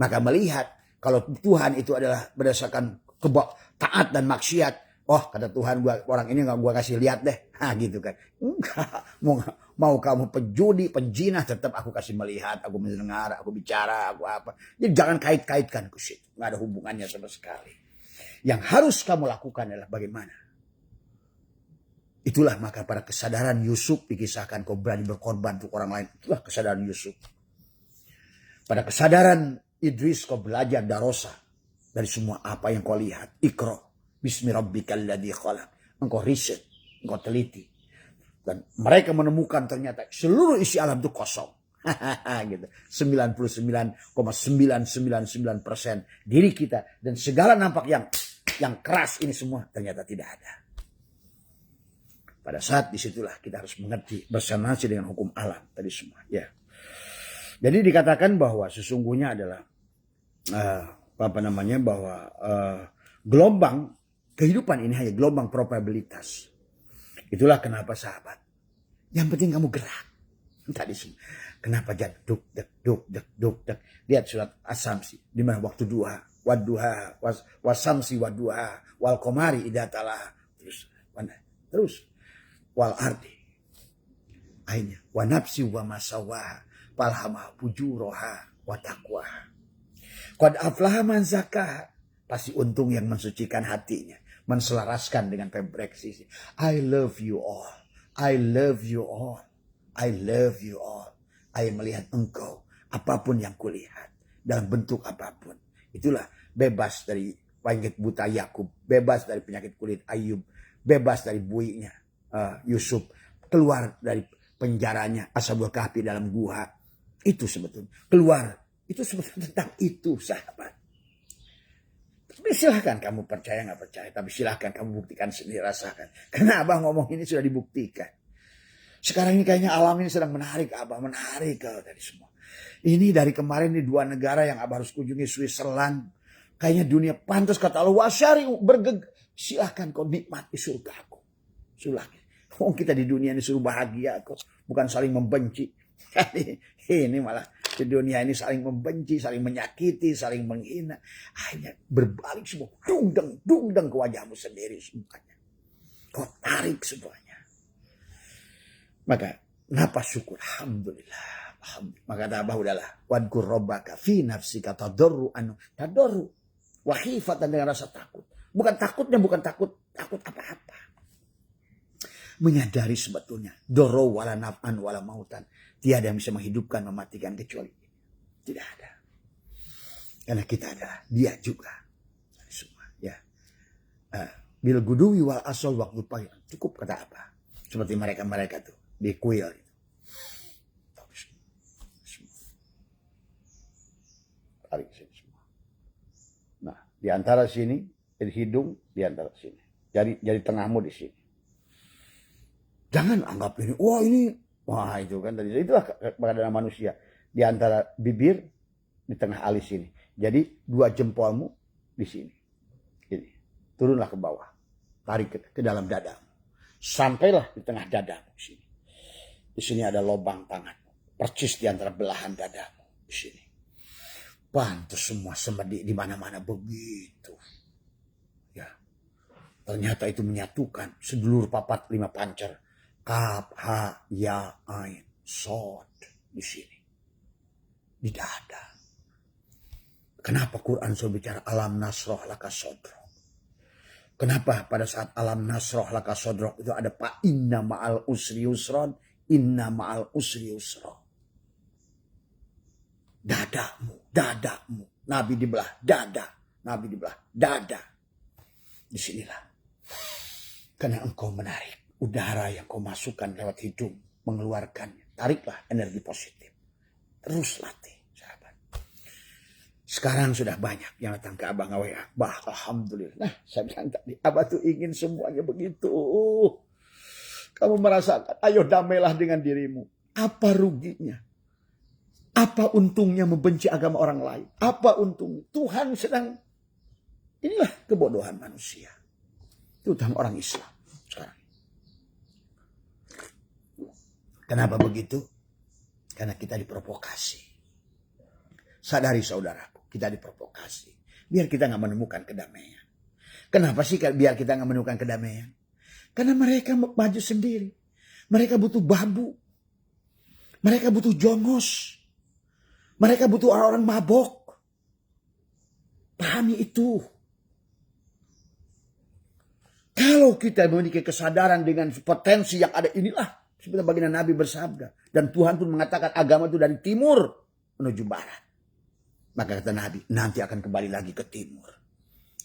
Maka melihat kalau Tuhan itu adalah berdasarkan taat dan maksiat. Oh kata Tuhan orang ini gak gua kasih lihat deh. Gitu kan. Enggak. Mau kamu penjudi, penjinah tetap aku kasih melihat. Aku mendengar, aku bicara, aku apa. Jadi jangan kait-kaitkan ke situ. Gak ada hubungannya sama sekali. Yang harus kamu lakukan adalah bagaimana. Itulah maka pada kesadaran Yusuf dikisahkan kau berani berkorban untuk orang lain. Itulah kesadaran Yusuf. Pada kesadaran Idris kau belajar darosa dari semua apa yang kau lihat. Iqra bismi rabbikal ladzi khalaq. Engkau riset, engkau teliti. Dan mereka menemukan ternyata seluruh isi alam itu kosong. Gitu. 99,999% diri kita dan segala nampak yang keras ini semua ternyata tidak ada. Pada saat disitulah kita harus mengerti bersanasi dengan hukum alam tadi semua. Ya. Jadi dikatakan bahwa sesungguhnya adalah bahwa gelombang kehidupan ini hanya gelombang probabilitas. Itulah kenapa sahabat. Yang penting kamu gerak. Tadi semua. Kenapa jangan duk. Lihat surat As-Samsi di mana waktu duha, wadduha, wasamsi wadduha, wal qamari idza talaha. Terus wal ardi. Akhirnya wa nafsi wa masawaha. Palhamah pujuroha wa taqwaha. Qad aflaha man zakaha. Pasti untung yang mensucikan hatinya. Menselaraskan dengan pembereksisi. I love you all. I love you all. I love you all. I melihat engkau. Apapun yang kulihat. Dalam bentuk apapun. Itulah bebas dari penyakit buta Yakub. Bebas dari penyakit kulit Ayub. Bebas dari buinya Yusuf. Keluar dari penjaranya Ashabul Kahfi dalam gua. Itu sebetulnya. Keluar. Itu sebetulnya tentang itu sahabat. Tapi silahkan kamu percaya gak percaya. Tapi silahkan kamu buktikan sendiri, rasakan. Karena abah ngomong ini sudah dibuktikan. Sekarang ini kayaknya alam ini sedang menarik abah. Menarik dari semua. Ini dari kemarin di 2 negara yang abah harus kunjungi. Switzerland. Kayaknya dunia pantas kata Allah. Wasyari silahkan kau nikmati surgaku. Silahkan. Oh kita di dunia ini suruh bahagia kok. Bukan saling membenci. Ini malah di dunia ini saling membenci, saling menyakiti, saling menghina. Akhirnya berbalik semua. Dungdeng ke wajahmu sendiri semuanya. Kau tarik semuanya. Maka kenapa syukur? Alhamdulillah. Maka abah udahlah. Wadkur robbaka fi nafsika tadarru'an. Tadarru. Wahifatan dengan rasa takut. Bukan takutnya bukan takut apa-apa. Menyadari sebetulnya. Doro wala naf'an wala mautan. Tiada yang bisa menghidupkan, mematikan kecuali ini. Tidak ada. Karena kita adalah dia juga. Semua. Ya. Bil guduwi wal asal waktu pagi. Cukup kata apa? Seperti mereka tuh. Di kuil itu. Tarik sini semua. Nah. Di antara sini. Di hidung. Di antara sini. Jadi tengahmu di sini. Jangan anggap ini. Wah itu kan tadi. Itulah keadaan manusia. Di antara bibir. Di tengah alis ini. Jadi 2 jempolmu di sini. Ini. Turunlah ke bawah. Tarik ke dalam dadamu. Sampailah di tengah dadamu. Di sini. Di sini ada lubang tangan. Percis di antara belahan dadamu. Di sini. Pantas semua semedi di mana-mana begitu. Ya. Ternyata itu menyatukan sedulur papat 5 pancer. Kaf, ha, ya, ain, sod. Di sini. Di dada. Kenapa Quran selalu bicara alam nasroh laka sodro? Kenapa pada saat alam nasroh laka sodro itu ada fa inna ma'al usri yusron, inna ma'al usri yusron. Dadamu, dadamu. Nabi dibelah dada. Nabi dibelah dada. Disinilah. Karena engkau menarik udara yang kau masukkan lewat hidung. Mengeluarkannya. Tariklah energi positif. Terus latih, sahabat. Sekarang sudah banyak yang datang ke Abang Awea. Bah, alhamdulillah. Nah, saya bilang tadi, Abah tuh ingin semuanya begitu. Kamu merasakan, ayo damailah dengan dirimu. Apa ruginya? Apa untungnya membenci agama orang lain? Apa untungnya? Tuhan sedang, inilah kebodohan manusia. Terutama orang Islam sekarang. Kenapa begitu? Karena kita diprovokasi. Sadari saudaraku, kita diprovokasi. Biar kita gak menemukan kedamaian. Kenapa sih biar kita gak menemukan kedamaian? Karena mereka maju sendiri. Mereka butuh babu. Mereka butuh jongos. Mereka butuh orang-orang mabok. Pahami itu. Kalau kita memiliki kesadaran dengan potensi yang ada inilah. Seperti baginda Nabi bersabda. Dan Tuhan pun mengatakan agama itu dari timur menuju barat. Maka kata Nabi, nanti akan kembali lagi ke timur.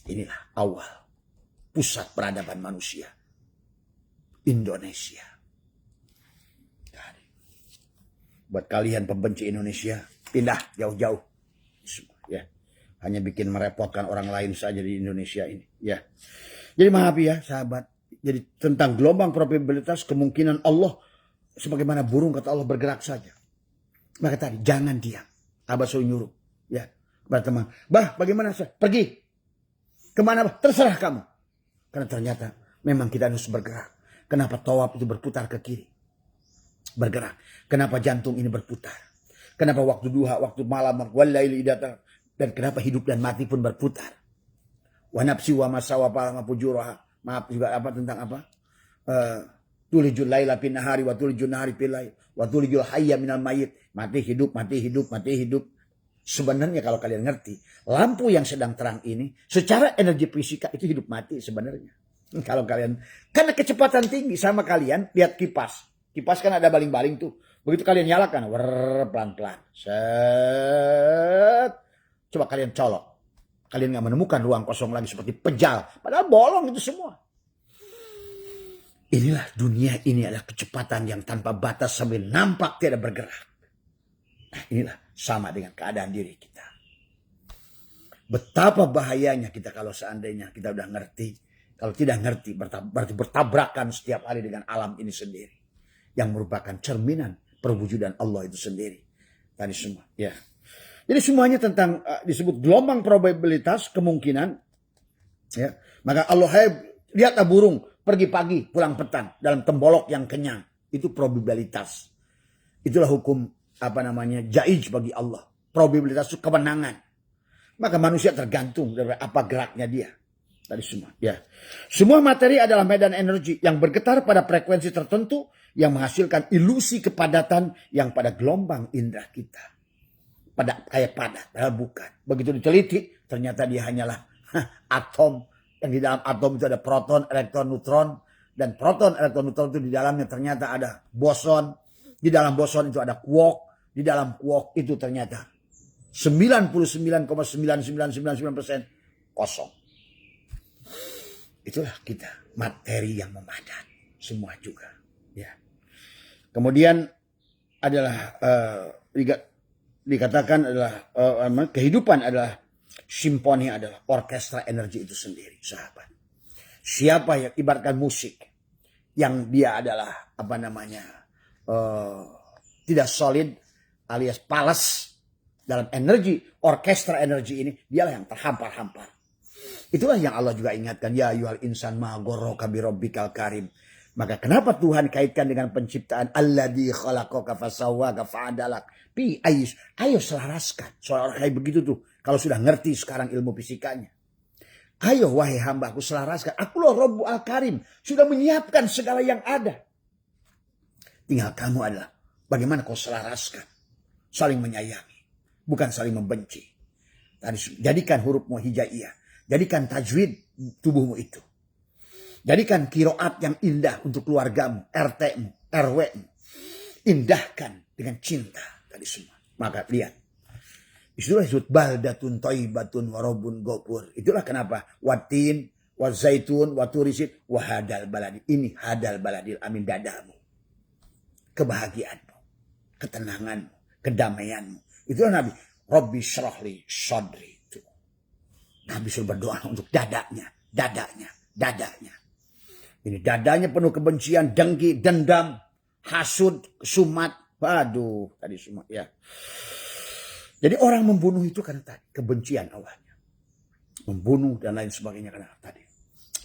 Inilah awal pusat peradaban manusia. Indonesia. Buat kalian pembenci Indonesia, pindah jauh-jauh. Ya. Hanya bikin merepotkan orang lain saja di Indonesia ini. Ya. Jadi maaf ya sahabat. Jadi tentang gelombang probabilitas kemungkinan Allah sebagaimana burung kata Allah bergerak saja. Maka tadi jangan diam. Abah suruh nyuruh. Ya. Kepada teman. Bah bagaimana saya? Pergi. Kemana bah? Terserah kamu. Karena ternyata memang kita harus bergerak. Kenapa tawaf itu berputar ke kiri? Bergerak. Kenapa jantung ini berputar? Kenapa waktu duha, waktu malam, walaili datang, dan kenapa hidup dan mati pun berputar? Wa nafsi wa masawa palama pujuraha. Maaf juga apa tentang apa? Tulijul laila fin nahari wa tulijul nahari fil lail wa tulijul hayya minal mayyit. Mati hidup, mati hidup, mati hidup. Sebenarnya kalau kalian ngerti, lampu yang sedang terang ini secara energi fisika itu hidup mati sebenarnya. Kalau kalian karena kecepatan tinggi sama kalian lihat kipas. Kipas kan ada baling-baling tuh. Begitu kalian nyalakan, pelan-pelan. Set. Coba kalian colok. Kalian gak menemukan ruang kosong lagi seperti pejal. Padahal bolong itu semua. Inilah dunia ini adalah kecepatan yang tanpa batas sambil nampak tidak bergerak. Nah inilah sama dengan keadaan diri kita. Betapa bahayanya kita kalau seandainya kita udah ngerti. Kalau tidak ngerti berarti bertabrakan setiap hari dengan alam ini sendiri. Yang merupakan cerminan perwujudan Allah itu sendiri. Tadi semua. Ya. Jadi semuanya tentang disebut gelombang probabilitas kemungkinan. Ya. Maka Allah lihatlah burung pergi pagi pulang petang dalam tembolok yang kenyang. Itu probabilitas. Itulah hukum jaiz bagi Allah. Probabilitas itu kemenangan. Maka manusia tergantung dari apa geraknya dia. Tadi semua. Ya. Semua materi adalah medan energi yang bergetar pada frekuensi tertentu yang menghasilkan ilusi kepadatan yang pada gelombang indera kita. Kayak padat, padahal bukan. Begitu diteliti, ternyata dia hanyalah atom. Yang di dalam atom itu ada proton, elektron, neutron. Dan proton, elektron, neutron itu di dalamnya ternyata ada boson. Di dalam boson itu ada quark. Di dalam quark itu ternyata 99,9999% kosong. Itulah kita, materi yang memadat. Semua juga. Ya. Kemudian adalah dikatakan adalah kehidupan adalah simfoni, adalah orkestra energi itu sendiri, sahabat. Siapa yang ibaratkan musik yang dia adalah tidak solid alias palas dalam energi orkestra energi ini, dialah yang terhampar-hampar. Itulah yang Allah juga ingatkan, ya ayyuhal insan ma ghurraka bi rabbikal karim. Maka kenapa Tuhan kaitkan dengan penciptaan alladzi khalaqaka fasawwaka fa'adalak. Ayo selaraskan. Soal kayak begitu tuh. Kalau sudah ngerti sekarang ilmu fisikanya. Ayo wahai hambaku selaraskan. Akulah Rabbu Al-Karim. Sudah menyiapkan segala yang ada. Tinggal kamu adalah bagaimana kau selaraskan. Saling menyayangi. Bukan saling membenci. Jadikan hurufmu hijaiyah. Jadikan tajwid tubuhmu itu. Jadikan kiroat yang indah untuk keluargamu, RT-mu, RW-mu. Indahkan dengan cinta. Tadi semua. Maka lihat. Itulah disebut baldatun thayyibatun wa rabbun ghafur. Itulah kenapa watin, wazaitun, waturisid, wahadal baladi. Ini hadal baladil amin dadamu. Kebahagiaanmu, ketenanganmu, kedamaianmu. Itulah Nabi. Rabbi syrahli sadri. Itu. Nabi suruh berdoa untuk dadanya. Ini dadanya penuh kebencian, dengki, dendam, hasud, sumat. Waduh, tadi semua ya. Jadi orang membunuh itu karena tadi kebencian awalnya. Membunuh dan lain sebagainya karena tadi.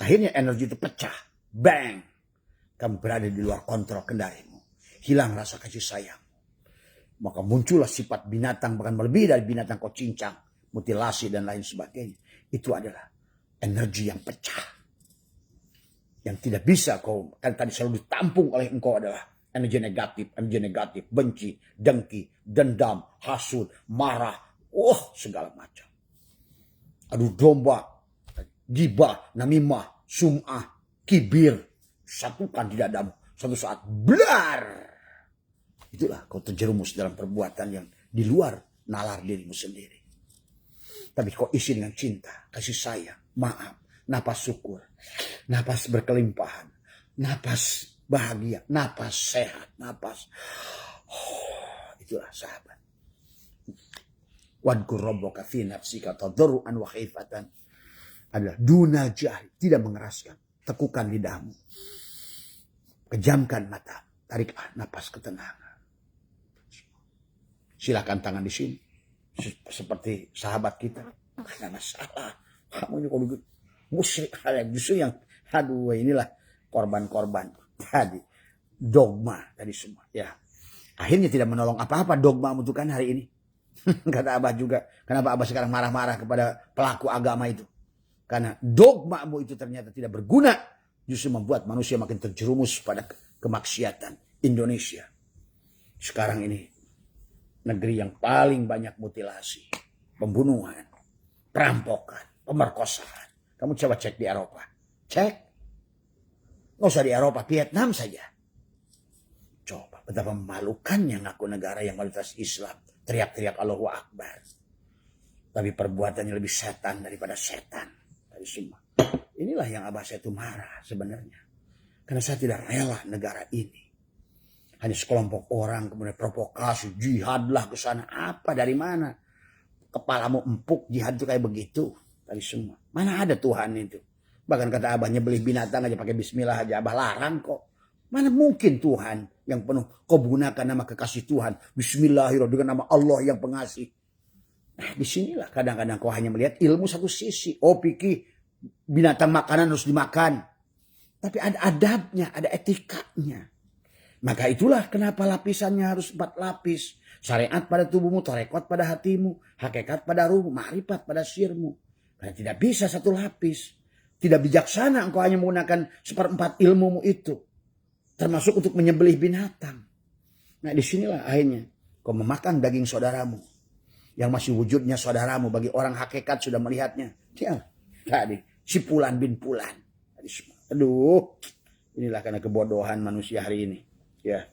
Akhirnya energi itu pecah. Bang. Kamu berada di luar kontrol kendalimu. Hilang rasa kasih sayang. Maka muncullah sifat binatang bahkan melebihi dari binatang kau cincang. Mutilasi dan lain sebagainya. Itu adalah energi yang pecah. Yang tidak bisa kau, kan tadi selalu ditampung oleh engkau adalah energi negatif, benci, dengki, dendam, hasud, marah, segala macam. Adu domba, gibah, namimah, sum'ah, kibir, satukan di dadamu. Suatu saat, blar. Itulah kau terjerumus dalam perbuatan yang di luar nalar dirimu sendiri. Tapi kau isi dengan cinta, kasih sayang, maaf, napas syukur, napas berkelimpahan, napas bahagia, napas sehat, napas. Itulah sahabat. Wadkur rabbaka fi nafsika tadarruan wa khifatan. Adalah duna jahri, tidak mengeraskan. Tekukan lidahmu. Kejamkan mata. Tarik napas ketenangan. Silakan tangan di sini. Seperti sahabat kita. Tidak masalah. Kamu ini kok begitu. Musyrik justru yang inilah korban-korban. Tadi dogma tadi semua ya. Akhirnya tidak menolong apa-apa dogma itu kan hari ini. Kata Abah juga, kenapa Abah sekarang marah-marah kepada pelaku agama itu? Karena dogmamu itu ternyata tidak berguna, justru membuat manusia makin terjerumus pada kemaksiatan. Indonesia sekarang ini negeri yang paling banyak mutilasi, pembunuhan, perampokan, pemerkosaan. Kamu coba cek di Eropa, cek. Nggak usah di Eropa, Vietnam saja. Coba betapa memalukannya ngaku negara yang mayoritas Islam. Teriak-teriak Allahu Akbar. Tapi perbuatannya lebih setan daripada setan. Dari semua. Inilah yang Abah saya itu marah sebenarnya. Karena saya tidak rela negara ini. Hanya sekelompok orang kemudian provokasi. Jihadlah ke sana. Apa dari mana? Kepalamu empuk jihad itu kayak begitu. Dari semua. Mana ada Tuhan itu? Bahkan kata Abahnya beli binatang aja pakai bismillah aja. Abah larang kok. Mana mungkin Tuhan yang penuh. Kau gunakan nama kekasih Tuhan. Bismillahirrahmanirrahim. Dengan nama Allah yang pengasih. Nah disinilah kadang-kadang kau hanya melihat ilmu satu sisi. Oh pikir binatang makanan harus dimakan. Tapi ada adabnya. Ada etikanya. Maka itulah kenapa lapisannya harus 4 lapis. Syariat pada tubuhmu. Tarekat pada hatimu. Hakikat pada ruhmu. Ma'rifat pada sirmu. Karena tidak bisa 1 lapis. Tidak bijaksana engkau hanya menggunakan 1/4 ilmumu itu. Termasuk untuk menyembelih binatang. Nah disinilah akhirnya. Kau memakan daging saudaramu. Yang masih wujudnya saudaramu. Bagi orang hakikat sudah melihatnya. Ya, tadi. Si Pulan bin Pulan. Aduh. Inilah karena kebodohan manusia hari ini. Ya.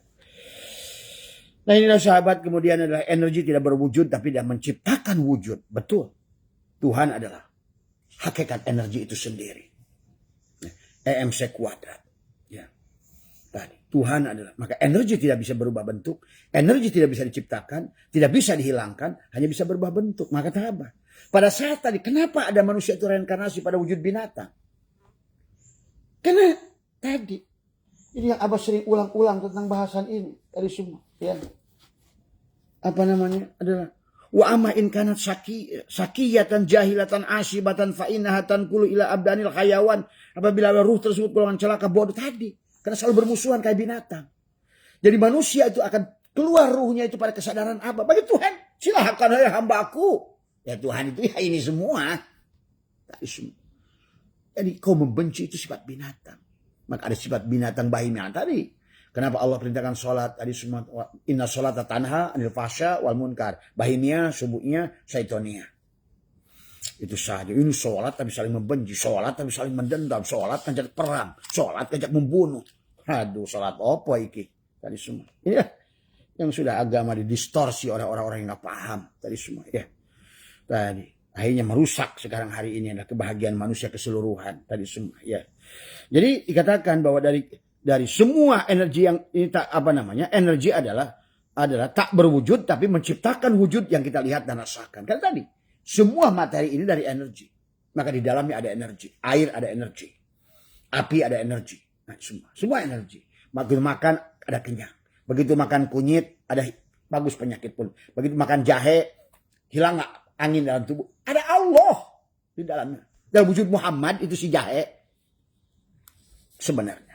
Nah inilah sahabat. Kemudian adalah energi tidak berwujud. Tapi dia menciptakan wujud. Betul. Tuhan adalah hakikat energi itu sendiri. EMC kuadrat. Ya. Tadi. Tuhan adalah. Maka energi tidak bisa berubah bentuk. Energi tidak bisa diciptakan. Tidak bisa dihilangkan. Hanya bisa berubah bentuk. Maka apa? Pada saat tadi. Kenapa ada manusia itu reinkarnasi pada wujud binatang? Karena tadi. Ini yang Abah sering ulang-ulang tentang bahasan ini. Dari semua. Ya. Apa namanya? Adalah. Wa amma in kanat sakiyatan jahilatan asibatan fa innahatan kulu ila abdanil hayawan. Apabila ruh tersebut golongan celaka bodoh tadi. Karena selalu bermusuhan kayak binatang. Jadi manusia itu akan keluar ruhnya itu pada kesadaran apa? Bagi Tuhan. Silahkan hai hambaku. Ya Tuhan itu ya ini semua. Jadi kau membenci itu sifat binatang. Maka ada sifat binatang bahimia tadi. Kenapa Allah perintahkan sholat? Tadi semua inna sholata tanha anil fahsya wal munkar. Bahimia, subuhnya, syaitonia. Itu saja. Ini sholat tapi saling membenci. Sholat tapi saling mendendam. Sholat ngajak perang. Sholat ngajak membunuh. Aduh, sholat apa iki? Tadi semua. Ini yang sudah agama didistorsi oleh orang-orang yang nggak paham. Tadi semua. Ya. Tadi. Akhirnya merusak sekarang hari ini adalah kebahagiaan manusia keseluruhan. Tadi semua. Ya. Jadi dikatakan bahwa dari semua energi yang ini energi adalah tak berwujud tapi menciptakan wujud yang kita lihat dan rasakan. Kan tadi semua materi ini dari energi. Maka di dalamnya ada energi, air ada energi, api ada energi. Nah, semua energi. Begitu makan ada kenyang. Begitu makan kunyit ada bagus penyakit pun. Begitu makan jahe hilang nggak angin dalam tubuh. Ada Allah di dalamnya. Dalam wujud Muhammad itu si jahe sebenarnya.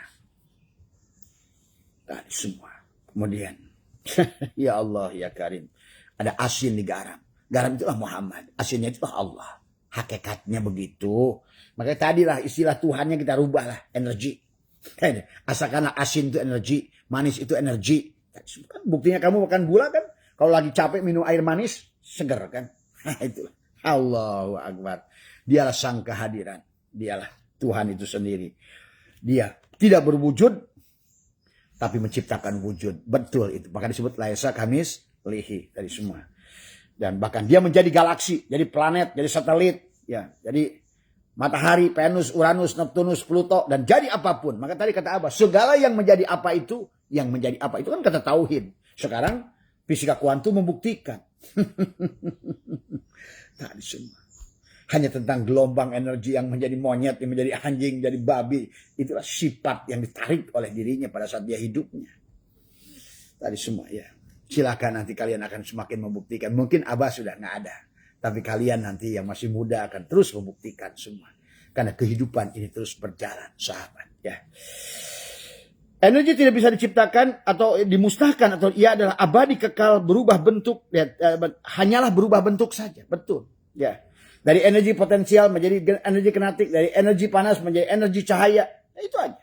Tadi semua. Kemudian, ya Allah, ya Karim. Ada asin di garam. Garam itulah Muhammad. Asinnya itulah Allah. Hakikatnya begitu. Makanya tadilah istilah Tuhannya kita rubahlah. Energi. Asalkanlah asin itu energi. Manis itu energi. Kan buktinya kamu makan gula kan. Kalau lagi capek minum air manis. Seger kan. Itulah. Allahu Akbar. Dialah sang kehadiran. Dialah Tuhan itu sendiri. Dia tidak berwujud. Tapi menciptakan wujud. Betul itu. Maka disebut laisa kamis lihi. Dari semua. Dan bahkan dia menjadi galaksi. Jadi planet. Jadi satelit. Ya. Jadi matahari, Venus, Uranus, Neptunus, Pluto. Dan jadi apapun. Maka tadi kata Abah. Segala yang menjadi apa itu. Yang menjadi apa itu kan kata tauhid. Sekarang fisika kuantum membuktikan. Tadi semua. Hanya tentang gelombang energi yang menjadi monyet, yang menjadi anjing, jadi babi. Itulah sifat yang ditarik oleh dirinya pada saat dia hidupnya. Tadi semua ya. Silakan nanti kalian akan semakin membuktikan. Mungkin Abah sudah nggak ada. Tapi kalian nanti yang masih muda akan terus membuktikan semua. Karena kehidupan ini terus berjalan, sahabat. Ya. Energi tidak bisa diciptakan atau dimusnahkan. Atau ia adalah abadi, kekal, berubah bentuk. Ya, hanyalah berubah bentuk saja. Betul. Ya. Dari energi potensial menjadi energi kinetik. Dari energi panas menjadi energi cahaya. Nah, itu aja.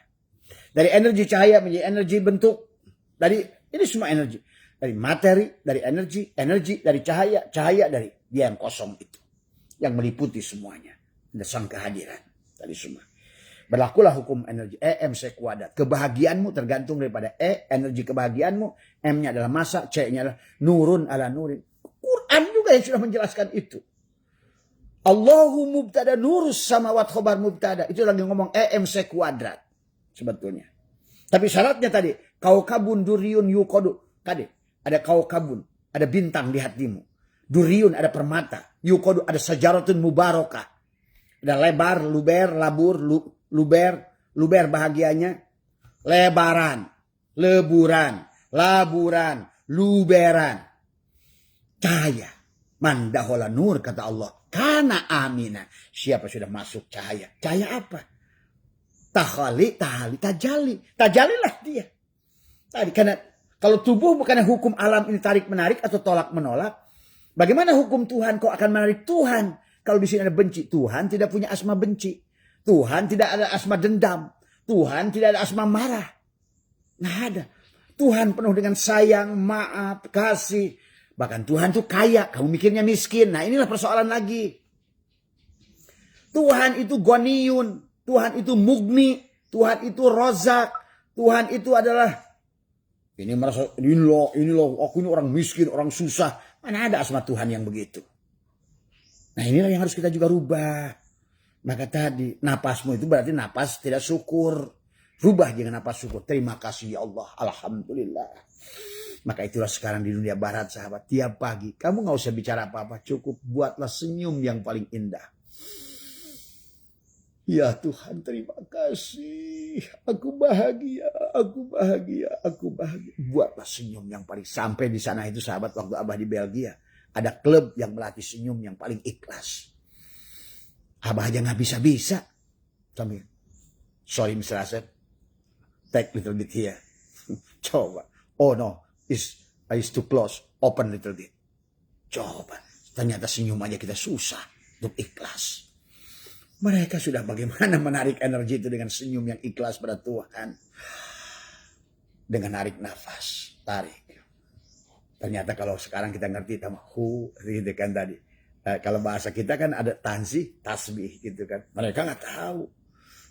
Dari energi cahaya menjadi energi bentuk. Ini semua energi. Dari materi, dari energi, dari cahaya. Cahaya dari dia yang kosong itu. Yang meliputi semuanya. Ada sang kehadiran. Tadi semua. Berlakulah hukum energi. MC kuadrat. Kebahagiaanmu tergantung daripada energi kebahagiaanmu. M-nya adalah massa. C-nya adalah nurun ala nurin. Quran juga yang sudah menjelaskan itu. Allahu mubtada nurus samawat khobar mubtada. Itu lagi ngomong EMC kuadrat. Sebetulnya. Tapi syaratnya tadi. Kaukabun duriyun yukodu. Tadi. Ada kaukabun. Ada bintang di hatimu. Duriyun ada permata. Yukodu ada sajaratun mubarakah. Ada lebar, luber, labur, luber. Luber bahagianya. Lebaran. Leburan. Laburan. Luberan. Cahaya. Mandahola nur kata Allah. Karena amina. Siapa sudah masuk cahaya. Cahaya apa? Tahali, tajali. Tajalilah dia. Tadi karena kalau tubuh bukan hukum alam ini tarik menarik atau tolak menolak. Bagaimana hukum Tuhan kau akan menarik Tuhan? Kalau di sini ada benci. Tuhan tidak punya asma benci. Tuhan tidak ada asma dendam. Tuhan tidak ada asma marah. Nggak ada. Tuhan penuh dengan sayang, maaf, kasih. Bahkan Tuhan tuh kaya, kamu mikirnya miskin. Nah inilah persoalan lagi. Tuhan itu goniyun, Tuhan itu mugni, Tuhan itu rozak, Tuhan itu adalah ini merasa ini loh, aku ini orang miskin, orang susah. Mana ada asma Tuhan yang begitu? Nah inilah yang harus kita juga rubah. Maka tadi napasmu itu berarti napas tidak syukur. Rubah dengan napas syukur. Terima kasih ya Allah, alhamdulillah. Maka itulah sekarang di dunia barat sahabat. Tiap pagi. Kamu gak usah bicara apa-apa. Cukup buatlah senyum yang paling indah. Ya Tuhan terima kasih. Aku bahagia. Aku bahagia. Aku bahagia. Buatlah senyum yang paling. Sampai di sana itu sahabat waktu Abah di Belgia. Ada klub yang melatih senyum yang paling ikhlas. Abah aja gak bisa-bisa. Sambil. Sorry Mr. Asep. Take little bit here. Coba. Oh no. Is too close, open little bit. Coba, ternyata senyum aja kita susah untuk ikhlas. Mereka sudah bagaimana menarik energi itu dengan senyum yang ikhlas pada Tuhan. Dengan narik nafas, tarik. Ternyata kalau sekarang kita ngerti sama gitu kan tadi. Kalau bahasa kita kan ada tansih, tasbih gitu kan. Mereka nggak tahu.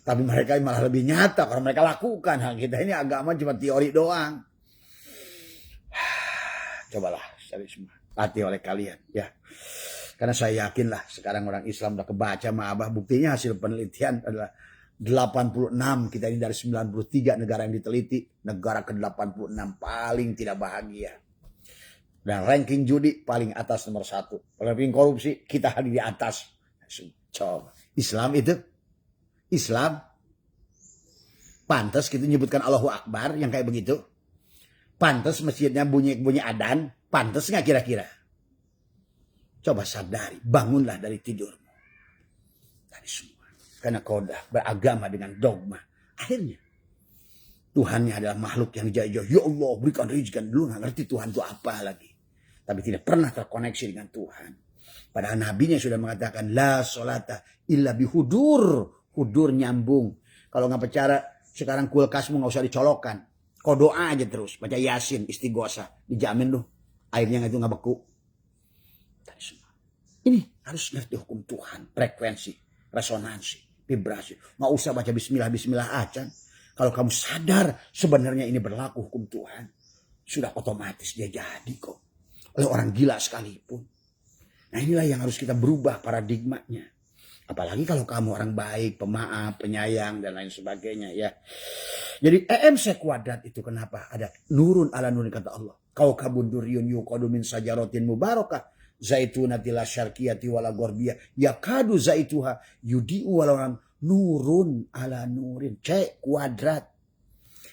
Tapi mereka malah lebih nyata karena mereka lakukan. Hal kita ini agama cuma teori doang. Cobalah cari semua. Latih oleh kalian ya. Karena saya yakin lah sekarang orang Islam udah kebaca sama Abah. Buktinya hasil penelitian adalah 86. Kita ini dari 93 negara yang diteliti. Negara ke-86 paling tidak bahagia. Dan ranking judi paling atas nomor 1. Ranking korupsi kita hadir di atas. Coba. Islam itu. Islam. Pantas kita nyebutkan Allahu Akbar yang kayak begitu. Pantas masjidnya bunyi adan. Pantas nggak kira-kira? Coba sadari. Bangunlah dari tidurmu. Dari semua. Karena kau dah beragama dengan dogma. Akhirnya. Tuhannya adalah makhluk yang jauh-jauh. Ya Allah berikan rezeki. Dulu nggak ngerti Tuhan itu apa lagi. Tapi tidak pernah terkoneksi dengan Tuhan. Padahal nabinya sudah mengatakan. La sholata illa bihudur. Hudur nyambung. Kalau nggak percaya sekarang kulkasmu nggak usah dicolokkan. Kau doa aja terus. Baca Yasin, istighosah. Dijamin loh. Airnya itu nggak beku. Ini harus ngerti hukum Tuhan. Frekuensi, resonansi, vibrasi. Nggak usah baca bismillah aja. Kalau kamu sadar sebenarnya ini berlaku hukum Tuhan. Sudah otomatis dia jadi kok. Oleh orang gila sekalipun. Nah inilah yang harus kita berubah paradigmanya. Apalagi kalau kamu orang baik, pemaaf, penyayang, dan lain sebagainya ya. Jadi EMC kuadrat itu kenapa? Ada nurun ala nurin kata Allah. Kau kabun duriyun yuqadu min sajarotin mubarakah. Zaitunati la syarqiyati wala gorbiyah. Yakadu zaituha yudi'u walau nurun ala nurin. C kuadrat.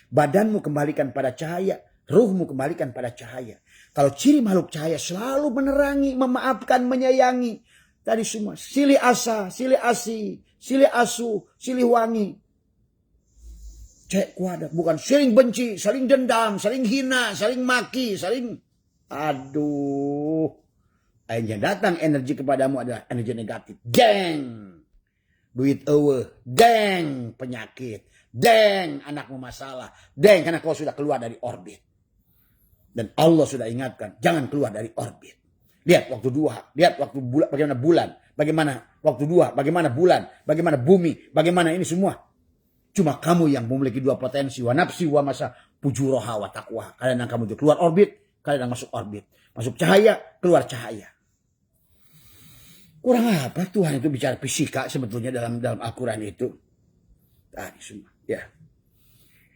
Badanmu kembalikan pada cahaya. Ruhmu kembalikan pada cahaya. Kalau ciri makhluk cahaya selalu menerangi, memaafkan, menyayangi. Tadi semua. Silih asa, silih asi, silih asu, silih wangi. Cek kuadrat. Bukan saling benci, saling dendam, saling hina, saling maki, saling... Aduh. Yang datang energi kepadamu adalah energi negatif. Deng. Duit ewe. Deng. Penyakit. Deng. Anakmu masalah. Deng. Karena kau sudah keluar dari orbit. Dan Allah sudah ingatkan. Jangan keluar dari orbit. Lihat waktu duha. Lihat waktu bulan. Bagaimana bulan. Bagaimana waktu duha. Bagaimana bulan. Bagaimana bumi. Bagaimana ini semua. Cuma kamu yang memiliki dua potensi. Wa nafsi wa masa pujuroha wa taqwa. Kalian yang kamu itu keluar orbit. Kalian yang masuk orbit. Masuk cahaya. Keluar cahaya. Kurang apa Tuhan itu bicara fisika sebetulnya dalam Al-Quran itu. Tadi semua. Ya.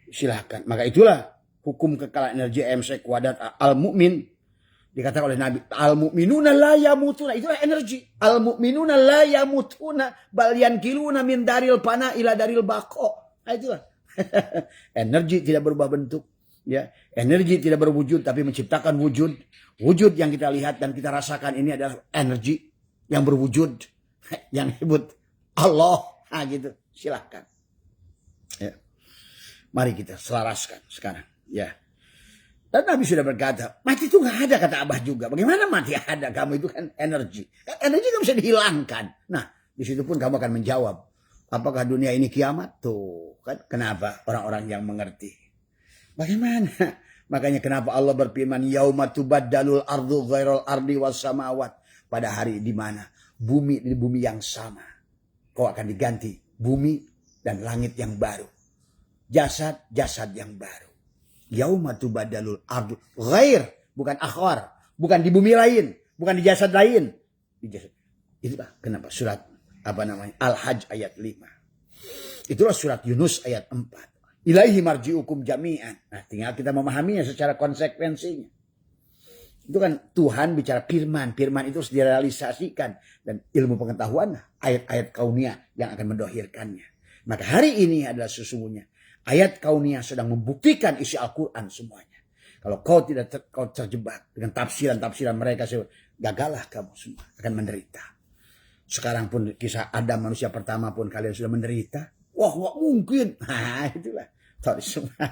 Silahkan. Maka itulah hukum kekal energi MC kuadrat al-mu'min. Dikatakan oleh Nabi. Al-mu'minuna la yamutuna. Itulah energi. Al-mu'minuna la yamutuna. Bal yankiluna min daril pana ila daril bako. Nah itulah. Energi tidak berubah bentuk. Ya. Energi tidak berwujud tapi menciptakan wujud. Wujud yang kita lihat dan kita rasakan ini adalah energi yang berwujud, yang disebut Allah, nah gitu, silahkan. Ya. Mari kita selaraskan sekarang, ya. Dan Nabi sudah berkata, mati itu nggak ada kata Abah juga. Bagaimana mati ada? Kamu itu kan energi, energi nggak bisa dihilangkan. Nah, di situ pun kamu akan menjawab, apakah dunia ini kiamat? Tuh, kan kenapa orang-orang yang mengerti? Bagaimana? Makanya kenapa Allah berfirman, yauma tubaddalul ardu ghairal ardi was samawat. Pada hari di mana bumi di bumi yang sama. Kau akan diganti bumi dan langit yang baru. Jasad yang baru. Yauma tubaddalul ardu ghair. Bukan akhwar. Bukan di bumi lain. Bukan di jasad lain. Di jasad. Itulah kenapa surat Al-Hajj ayat 5. Itulah surat Yunus ayat 4. Ilaihi marji'ukum jami'an. Nah tinggal kita memahaminya secara konsekuensinya. Itu kan Tuhan bicara firman. Firman itu harus direalisasikan. Dan ilmu pengetahuan ayat-ayat kauniyah yang akan mendohirkannya. Maka hari ini adalah sesungguhnya. Ayat kauniyah sedang membuktikan isi Al-Quran semuanya. Kalau kau tidak kau terjebak dengan tafsiran-tafsiran mereka. Gagallah kamu semua. Akan menderita. Sekarang pun kisah Adam manusia pertama pun kalian sudah menderita. Wah gak mungkin. Nah itulah.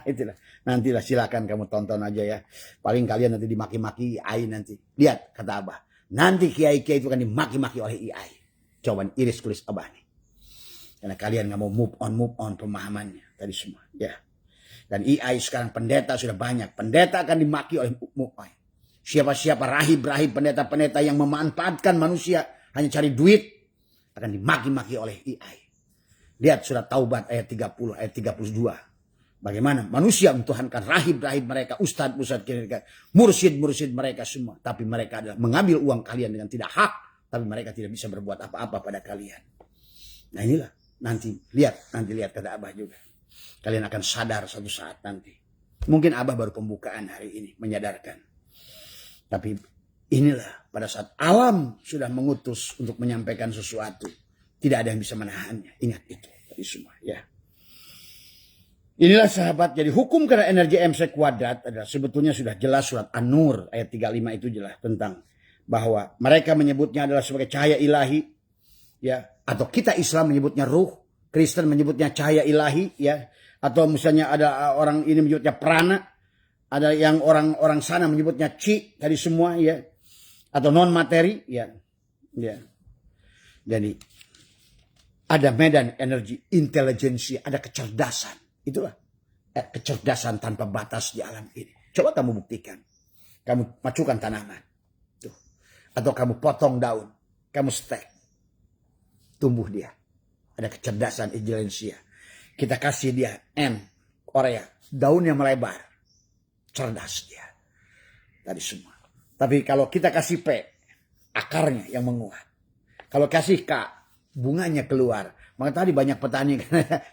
Itulah. Nantilah silakan kamu tonton aja ya. Paling kalian nanti dimaki-maki AI nanti. Lihat kata Abah. Nanti kiai-kiai itu kan dimaki-maki oleh AI. Coba iris kulis Abah nih. Karena kalian nggak mau move on pemahamannya tadi semua. Ya. Dan AI sekarang pendeta sudah banyak. Pendeta akan dimaki oleh AI. Siapa-siapa rahib-rahib pendeta-pendeta yang memanfaatkan manusia hanya cari duit akan dimaki-maki oleh AI. Lihat surat Taubat ayat 30, ayat 32. Bagaimana manusia mentuhankan rahib-rahib mereka, ustadz-ustadz mereka, mursyid-mursyid mereka semua. Tapi mereka adalah mengambil uang kalian dengan tidak hak. Tapi mereka tidak bisa berbuat apa-apa pada kalian. Nah inilah nanti lihat kata Abah juga. Kalian akan sadar suatu saat nanti. Mungkin Abah baru pembukaan hari ini menyadarkan. Tapi inilah pada saat alam sudah mengutus untuk menyampaikan sesuatu. Tidak ada yang bisa menahannya. Ingat itu tadi semua ya. Inilah sahabat, jadi hukum karena energi MC kuadrat adalah sebetulnya sudah jelas surat An-Nur ayat 35 itu jelas tentang bahwa mereka menyebutnya adalah sebagai cahaya ilahi ya, atau kita Islam menyebutnya ruh, Kristen menyebutnya cahaya ilahi ya, atau misalnya ada orang ini menyebutnya prana, ada yang orang sana menyebutnya chi tadi semua ya, atau non materi ya. Ya. Jadi ada medan energi intelijensi, ada kecerdasan. Itulah kecerdasan tanpa batas di alam ini. Coba kamu buktikan. Kamu macukan tanaman. Tuh. Atau kamu potong daun. Kamu stek. Tumbuh dia. Ada kecerdasan intelijensi. Kita kasih dia M. Korea. Daunnya melebar. Cerdas dia. Tadi semua. Tapi kalau kita kasih P. Akarnya yang menguat. Kalau kasih K. Bunganya keluar. Maka tadi banyak petani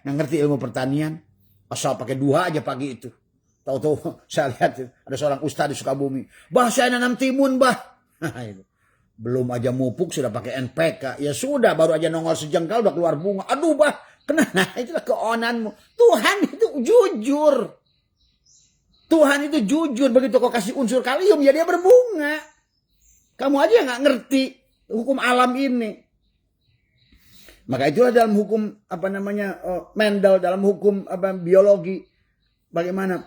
yang ngerti ilmu pertanian. Asal pakai 2 aja pagi itu. Tahu-tahu saya lihat ada seorang ustaz di Sukabumi. Bah saya nanam timun bah. Belum aja mupuk sudah pakai NPK. Ya sudah baru aja nongol sejengkal udah keluar bunga. Aduh bah. Kenapa? Itulah keonanmu. Tuhan itu jujur. Tuhan itu jujur. Begitu kau kasih unsur kalium ya dia berbunga. Kamu aja nggak ngerti hukum alam ini. Maka itulah dalam hukum Mendel, dalam hukum biologi bagaimana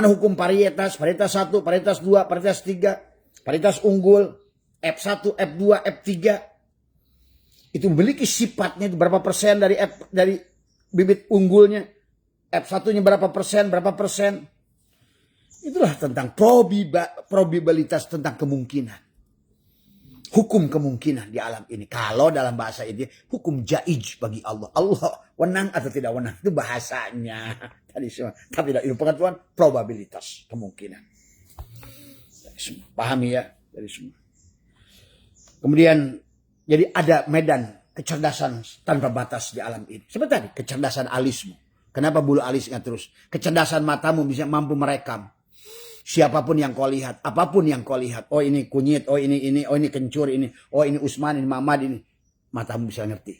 hukum varietas 1, varietas 2, varietas 3, varietas unggul F1, F2, F3 itu memiliki sifatnya berapa persen dari bibit unggulnya, F1-nya berapa persen. Itulah tentang probabilitas tentang kemungkinan. Hukum kemungkinan di alam ini. Kalau dalam bahasa ini hukum jaiz bagi Allah. Allah wenang atau tidak wenang. Itu bahasanya. Tadi semua. Tapi dalam ilmu pengetahuan probabilitas kemungkinan. Dari semua. Pahami ya. Dari semua. Kemudian jadi ada medan kecerdasan tanpa batas di alam ini. Seperti tadi kecerdasan alismu. Kenapa bulu alisnya terus? Kecerdasan matamu bisa mampu merekam. Siapapun yang kau lihat, apapun yang kau lihat, oh ini kunyit, oh ini kencur, oh ini Usman, ini Mamad, ini matamu bisa ngerti.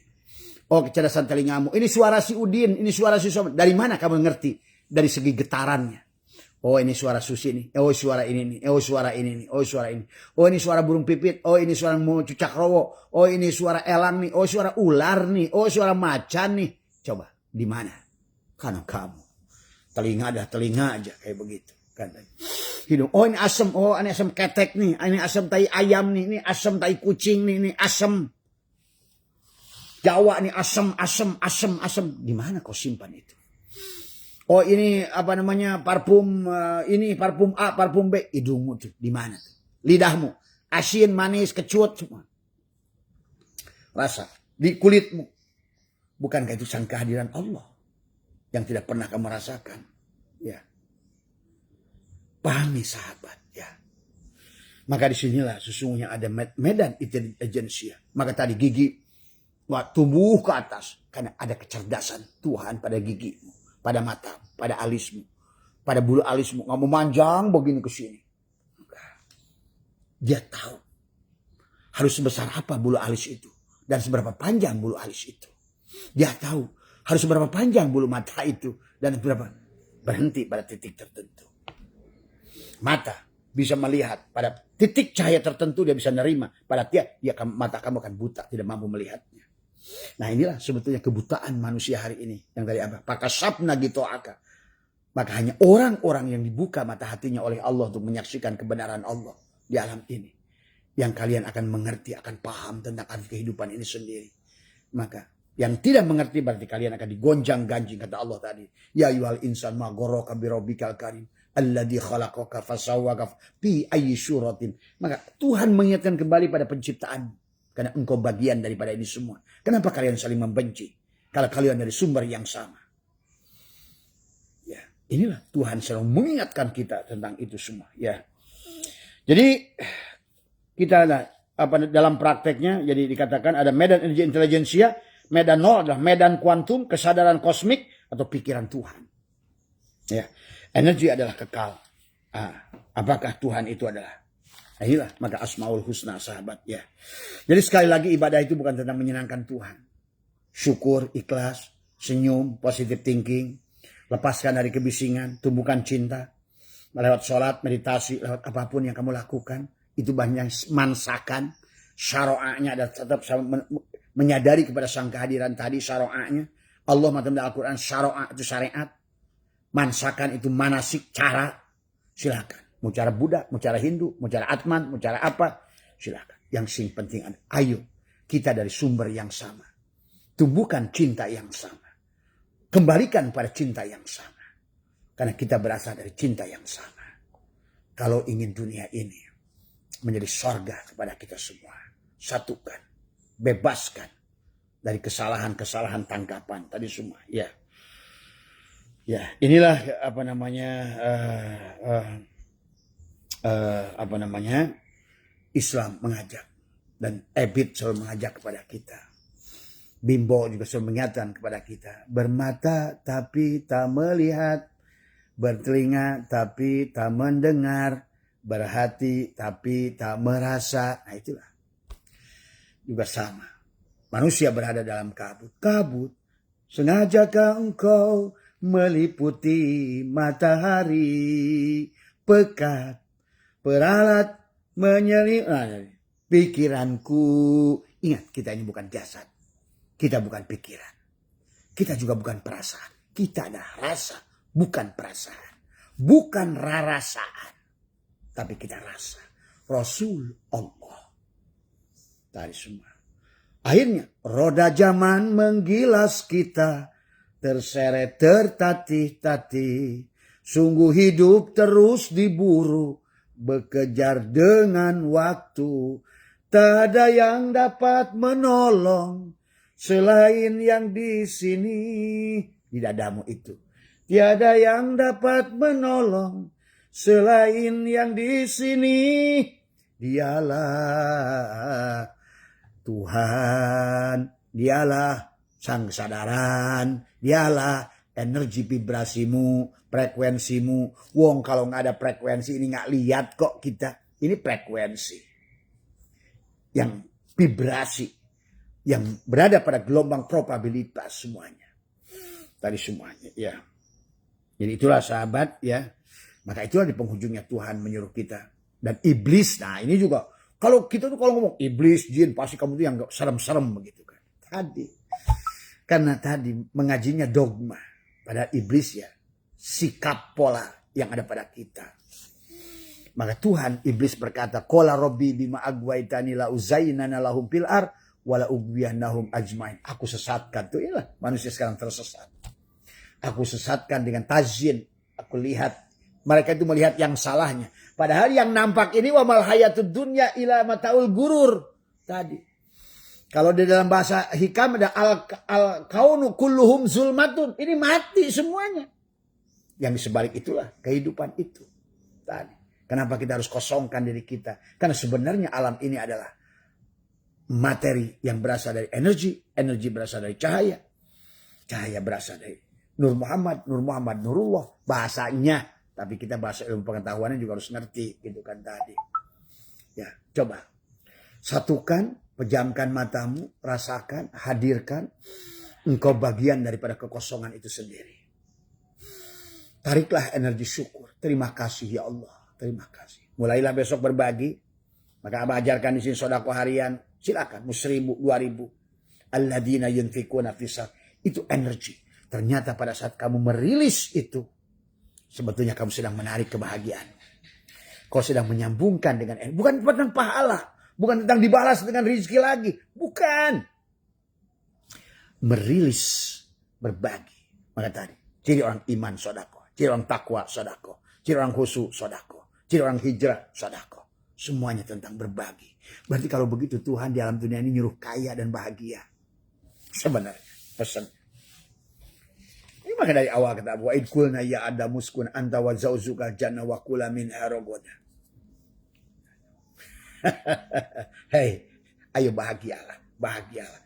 Oh kecerdasan telingamu, ini suara si Udin, ini suara si Sobat. Dari mana kamu ngerti? Dari segi getarannya. Oh ini suara Susi nih, oh suara ini nih, oh suara ini nih, oh suara ini. Oh ini suara burung pipit, oh ini suara cucak rowo, oh ini suara elang nih, oh suara ular nih, oh suara macan nih. Coba di mana? Karena kamu. Telinga aja kayak begitu. Hidung, oh ini asam, oh ini asam ketek nih, ini asam tai ayam nih, ini asam tai kucing nih, ini asam Jawa nih, asam. Di mana kau simpan itu? Oh ini parfum, ini parfum A, parfum B, hidungmu tuh di mana tuh? Lidahmu, asin, manis, kecut semua. Rasa di kulitmu. Bukankah itu sang kehadiran Allah yang tidak pernah kamu rasakan? Ya. Pahami sahabat ya. Maka disinilah sesungguhnya ada medan intelijensia. Maka tadi gigi tumbuh ke atas. Karena ada kecerdasan Tuhan pada gigimu. Pada mata, pada alismu. Pada bulu alismu. Gak memanjang begini ke sini. Dia tahu. Harus sebesar apa bulu alis itu. Dan seberapa panjang bulu alis itu. Dia tahu. Harus seberapa panjang bulu mata itu. Dan seberapa berhenti pada titik tertentu. Mata bisa melihat pada titik cahaya tertentu dia bisa nerima. Pada mata kamu akan buta, tidak mampu melihatnya. Nah inilah sebetulnya kebutaan manusia hari ini. Yang dari apa? Pakasabna gitu aka. Maka hanya orang-orang yang dibuka mata hatinya oleh Allah untuk menyaksikan kebenaran Allah di alam ini. Yang kalian akan mengerti, akan paham tentang arti kehidupan ini sendiri. Maka Yang tidak mengerti berarti kalian akan digonjang-ganjing, kata Allah tadi. Ya ayyuhal insan ma ghurraka bi rabbikal karim alladzi khalaqaka fasawwaka fi ayyi suratin. Maka Tuhan mengingatkan kembali pada penciptaan, karena engkau bagian daripada ini semua. Kenapa kalian saling membenci kalau kalian dari sumber yang sama? Ya, inilah Tuhan selalu mengingatkan kita tentang itu semua, ya. Jadi kita dalam prakteknya jadi dikatakan ada medan energi intelijensia, medan nol adalah medan kuantum, kesadaran kosmik atau pikiran Tuhan. Ya, energi adalah kekal. Apakah Tuhan itu adalah? Inilah maka Asmaul Husna, sahabat, ya. Jadi sekali lagi ibadah itu bukan tentang menyenangkan Tuhan. Syukur, ikhlas, senyum, positive thinking, lepaskan dari kebisingan, tumbuhkan cinta. Lewat sholat, meditasi, lewat apapun yang kamu lakukan, itu banyak mansakan. Syara'nya adalah tetap menyadari kepada sang kehadiran tadi, syara'nya. Allah mengatakan Al-Quran, syara'a itu syariat. Mansakan itu manasik, cara. Silakan. Mau cara Buddha, mau cara Hindu, mau cara Atman, mau cara apa. Silakan. Yang sing penting adalah, ayo kita dari sumber yang sama. Tumbuhkan cinta yang sama. Kembalikan pada cinta yang sama. Karena kita berasal dari cinta yang sama. Kalau ingin dunia ini menjadi sorga kepada kita semua, satukan, bebaskan dari kesalahan-kesalahan tangkapan tadi semua. Ya, ya, inilah Islam mengajak, dan Ebit selalu mengajak kepada kita. Bimbo juga selalu mengingatkan kepada kita, bermata tapi tak melihat, bertelinga tapi tak mendengar, berhati tapi tak merasa. Nah itulah juga sama. Manusia berada dalam kabut. Kabut, sengajakah engkau meliputi matahari, pekat, peralat menyelip pikiranku. Ingat, kita ini bukan jasad. Kita bukan pikiran. Kita juga bukan perasaan. Kita adalah rasa, bukan perasaan. Bukan rarasaan. Tapi kita rasa. Rasul Allah. Tadi semua. Akhirnya roda zaman menggilas kita. Terseret tertatih-tatih. Sungguh hidup terus diburu. Bekejar dengan waktu. Tak ada yang dapat menolong. Selain yang di sini. Di dadamu itu. Tiada yang dapat menolong. Selain yang di sini. Dialah Tuhan. Dialah sang kesadaran. Dialah energi vibrasimu, frekuensimu. Wong kalau nggak ada frekuensi ini nggak lihat kok kita. Ini frekuensi. Yang vibrasi. Yang berada pada gelombang probabilitas semuanya. Tadi semuanya, ya. Jadi itulah sahabat, ya. Maka itulah di penghujungnya Tuhan menyuruh kita. Dan iblis, nah ini juga. Kalau kita tuh kalau ngomong iblis, jin, pasti kamu tuh yang serem-serem begitu kan. Tadi. Karena tadi mengajinya dogma. Padahal iblis ya, sikap pola yang ada pada kita. Maka Tuhan, iblis berkata, Qala Rabbi bima agwaitani la uzainana lahum fil ar wala ugwiyanahum ajmain. Aku sesatkan. Tuh inilah manusia sekarang tersesat. Aku sesatkan dengan tazyin. Aku lihat. Mereka itu melihat yang salahnya. Padahal yang nampak ini wa mal hayatud dunya ila mataul gurur. Tadi. Kalau di dalam bahasa hikam ada al kaunu kulluhum zulmatun. Ini mati semuanya. Yang disebalik itulah kehidupan itu. Tadi. Kenapa kita harus kosongkan diri kita? Karena sebenarnya alam ini adalah materi yang berasal dari energi. Energi berasal dari cahaya. Cahaya berasal dari Nur Muhammad. Nur Muhammad, Nurullah. Bahasanya. Tapi kita bahasa ilmu pengetahuannya juga harus ngerti. Gitu kan tadi. Ya, coba. Satukan, pejamkan matamu, rasakan, hadirkan. Engkau bagian daripada kekosongan itu sendiri. Tariklah energi syukur. Terima kasih ya Allah. Terima kasih. Mulailah besok berbagi. Maka Abah ajarkan di sini sedekah harian. Silakan, 1.000, 2.000. Alladzina yunfikuna fisal. Itu energi. Ternyata pada saat kamu merilis itu. Sebetulnya kamu sedang menarik kebahagiaan. Kau sedang menyambungkan dengan energi. Bukan tentang pahala. Bukan tentang dibalas dengan rezeki lagi. Bukan. merilis, berbagi. Maka tadi, ciri orang iman sodako, ciri orang takwa sodako, ciri orang khusyuk sodako, ciri orang hijrah sodako. Semuanya tentang berbagi. Berarti kalau begitu Tuhan di alam dunia ini nyuruh kaya dan bahagia. Sebenarnya pesan. Ini maka dari awal kata wa idkulna ya Adamu uskun anta wa zauzuka jannah wa kula min harogoda. Hei, ayo bahagialah, bahagialah.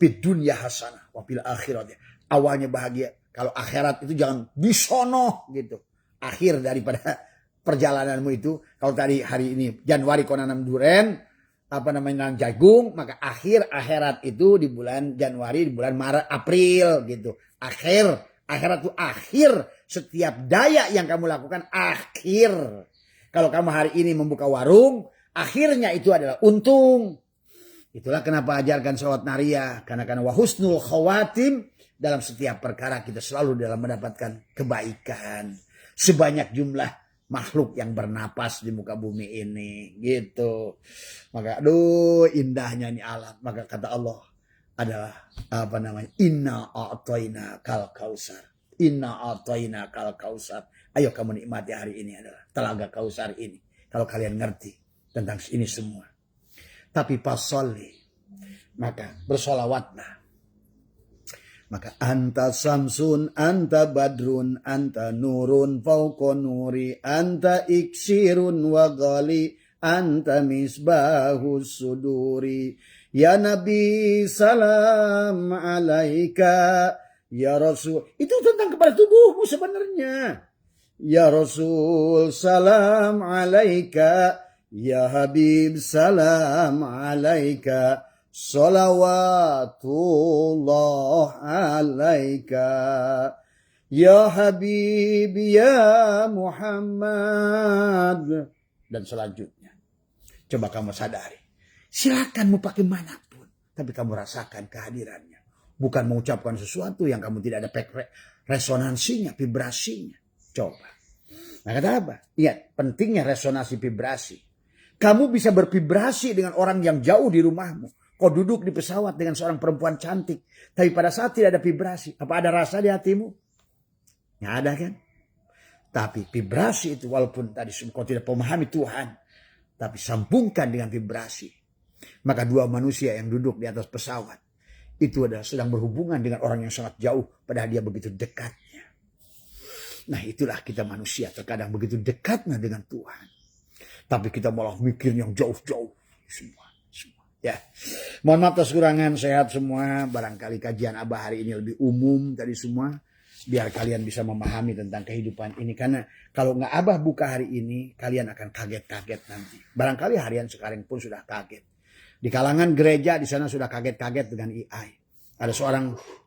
Fid dunya hasanah wa fil akhirati. Awalnya bahagia, kalau akhirat itu jangan disono gitu. Akhir daripada perjalananmu itu, kalau tadi hari ini Januari kau nanam duren, nanam jagung, maka akhir akhirat itu di bulan Januari, di bulan Maret, April gitu. Akhirat itu akhir setiap daya yang kamu lakukan akhir. Kalau kamu hari ini membuka warung, akhirnya itu adalah untung. Itulah kenapa ajarkan sholat nariyah, karena wahusnul khawatim, dalam setiap perkara kita selalu dalam mendapatkan kebaikan. Sebanyak jumlah makhluk yang bernapas di muka bumi ini gitu. Maka aduh indahnya ini alam. Maka kata Allah adalah inna a'tayna kal kausar. Inna a'tayna kal kausar. Ayo kamu nikmati hari ini adalah telaga kausar ini. Kalau kalian ngerti tentang ini semua. Tapi pasolli, maka bersolawatlah. Maka anta samsun, anta badrun, anta nurun fauqa nuri, anta iksirun wa gali, anta misbahus suduri. Ya Nabi salam alaika, ya Rasul. Itu tentang kepada tubuhmu sebenarnya. Ya Rasul salam alaika, ya Habib salam alaika. Salawatullah alaika ya Habib ya Muhammad. Dan selanjutnya coba kamu sadari, silakan mau pakai manapun, tapi kamu rasakan kehadirannya, bukan mengucapkan sesuatu yang kamu tidak ada resonansinya, vibrasinya. Coba. Nah kata apa? Ingat pentingnya resonansi vibrasi. Kamu bisa bervibrasi dengan orang yang jauh di rumahmu. Kau duduk di pesawat dengan seorang perempuan cantik. Tapi pada saat tidak ada vibrasi. Apa ada rasa di hatimu? Nggak ada kan? Tapi vibrasi itu walaupun tadi kau tidak memahami Tuhan. Tapi sambungkan dengan vibrasi. Maka dua manusia yang duduk di atas pesawat. Itu adalah sedang berhubungan dengan orang yang sangat jauh. Padahal dia begitu dekatnya. Nah itulah kita manusia. Terkadang begitu dekatnya dengan Tuhan. Tapi kita malah mikir yang jauh-jauh. Semua. Ya, mohon maaf atas kekurangan, sehat semua. Barangkali kajian Abah hari ini lebih umum tadi semua, biar kalian bisa memahami tentang kehidupan ini. Karena kalau nggak Abah buka hari ini, kalian akan kaget-kaget nanti. Barangkali harian sekarang pun sudah kaget. Di kalangan gereja di sana sudah kaget-kaget dengan AI. Ada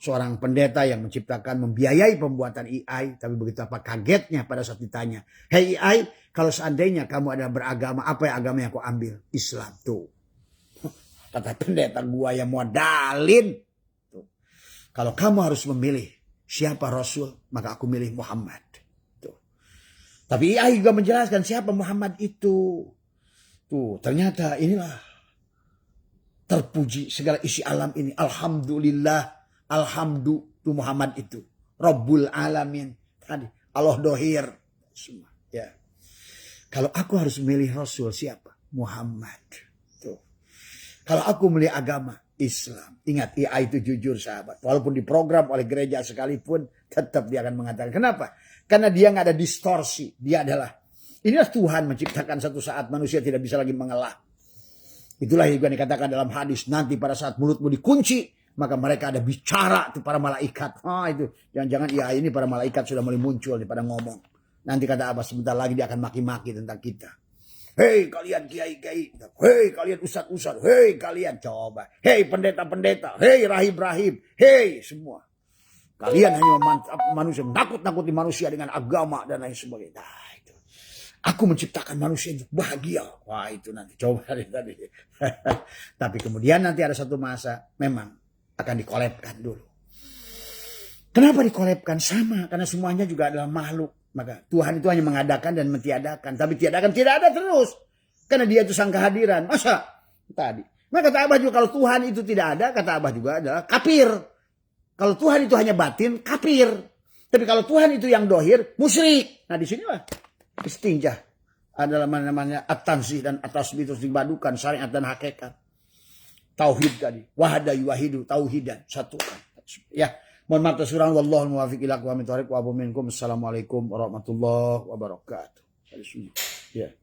seorang pendeta yang menciptakan, membiayai pembuatan AI, tapi begitu apa kagetnya pada saat ditanya, "Hey AI, kalau seandainya kamu adalah beragama, apa yang agama yang kau ambil?" Islam tuh. Kata pendeta gua yang modalin. Tuh. Kalau kamu harus memilih siapa Rasul, maka aku milih Muhammad. Tuh. Tapi AI juga menjelaskan siapa Muhammad itu. Tuh, ternyata inilah terpuji segala isi alam ini. Alhamdulillah, tuh Muhammad itu. Rabbul alamin. Tadi Allah dohir semua. Ya. Kalau aku harus memilih Rasul siapa? Muhammad. Kalau aku milih agama Islam. Ingat, AI itu jujur sahabat. Walaupun diprogram oleh gereja sekalipun, tetap dia akan mengatakan. Kenapa? Karena dia nggak ada distorsi. Dia adalah, inilah Tuhan menciptakan satu saat manusia tidak bisa lagi mengelak. Itulah yang juga dikatakan dalam hadis. Nanti pada saat mulutmu dikunci, maka mereka ada bicara itu para malaikat. Itu jangan-jangan AI ini para malaikat sudah mulai muncul pada ngomong. Nanti kata apa? Sebentar lagi dia akan maki-maki tentang kita. Hei kalian kiai-kiai, hei kalian ustad-ustad, hei kalian coba, hei pendeta-pendeta, hei rahib-rahib, hei semua. Kalian hanya manusia, nakut-nakuti manusia dengan agama dan lain sebagainya. Nah, itu. Aku menciptakan manusia untuk bahagia. Wah itu nanti coba tadi. Tapi kemudian nanti ada satu masa memang akan dikolebkan dulu. Kenapa dikolebkan? Sama, karena semuanya juga adalah makhluk. Maka Tuhan itu hanya mengadakan dan mentiadakan. Tapi tiadakan tidak ada terus. Karena dia itu sang kehadiran. Masa? Tadi. Maka kata Abah juga kalau Tuhan itu tidak ada. Kata Abah juga adalah kafir. Kalau Tuhan itu hanya batin, kafir. Tapi kalau Tuhan itu yang dohir, musyrik. Nah disinilah istinjah adalah namanya at-tanzih dan at-tasbih terus dibadukan syariat dan hakikat. Tauhid tadi, wahada yuwahidu tauhidan, satukan. Ya, mohon maaf atas kurang, wallahul muwaffiq ila aqwamit thoriq wa abu minkum. Assalamualaikum warahmatullahi wabarakatuh. Ya.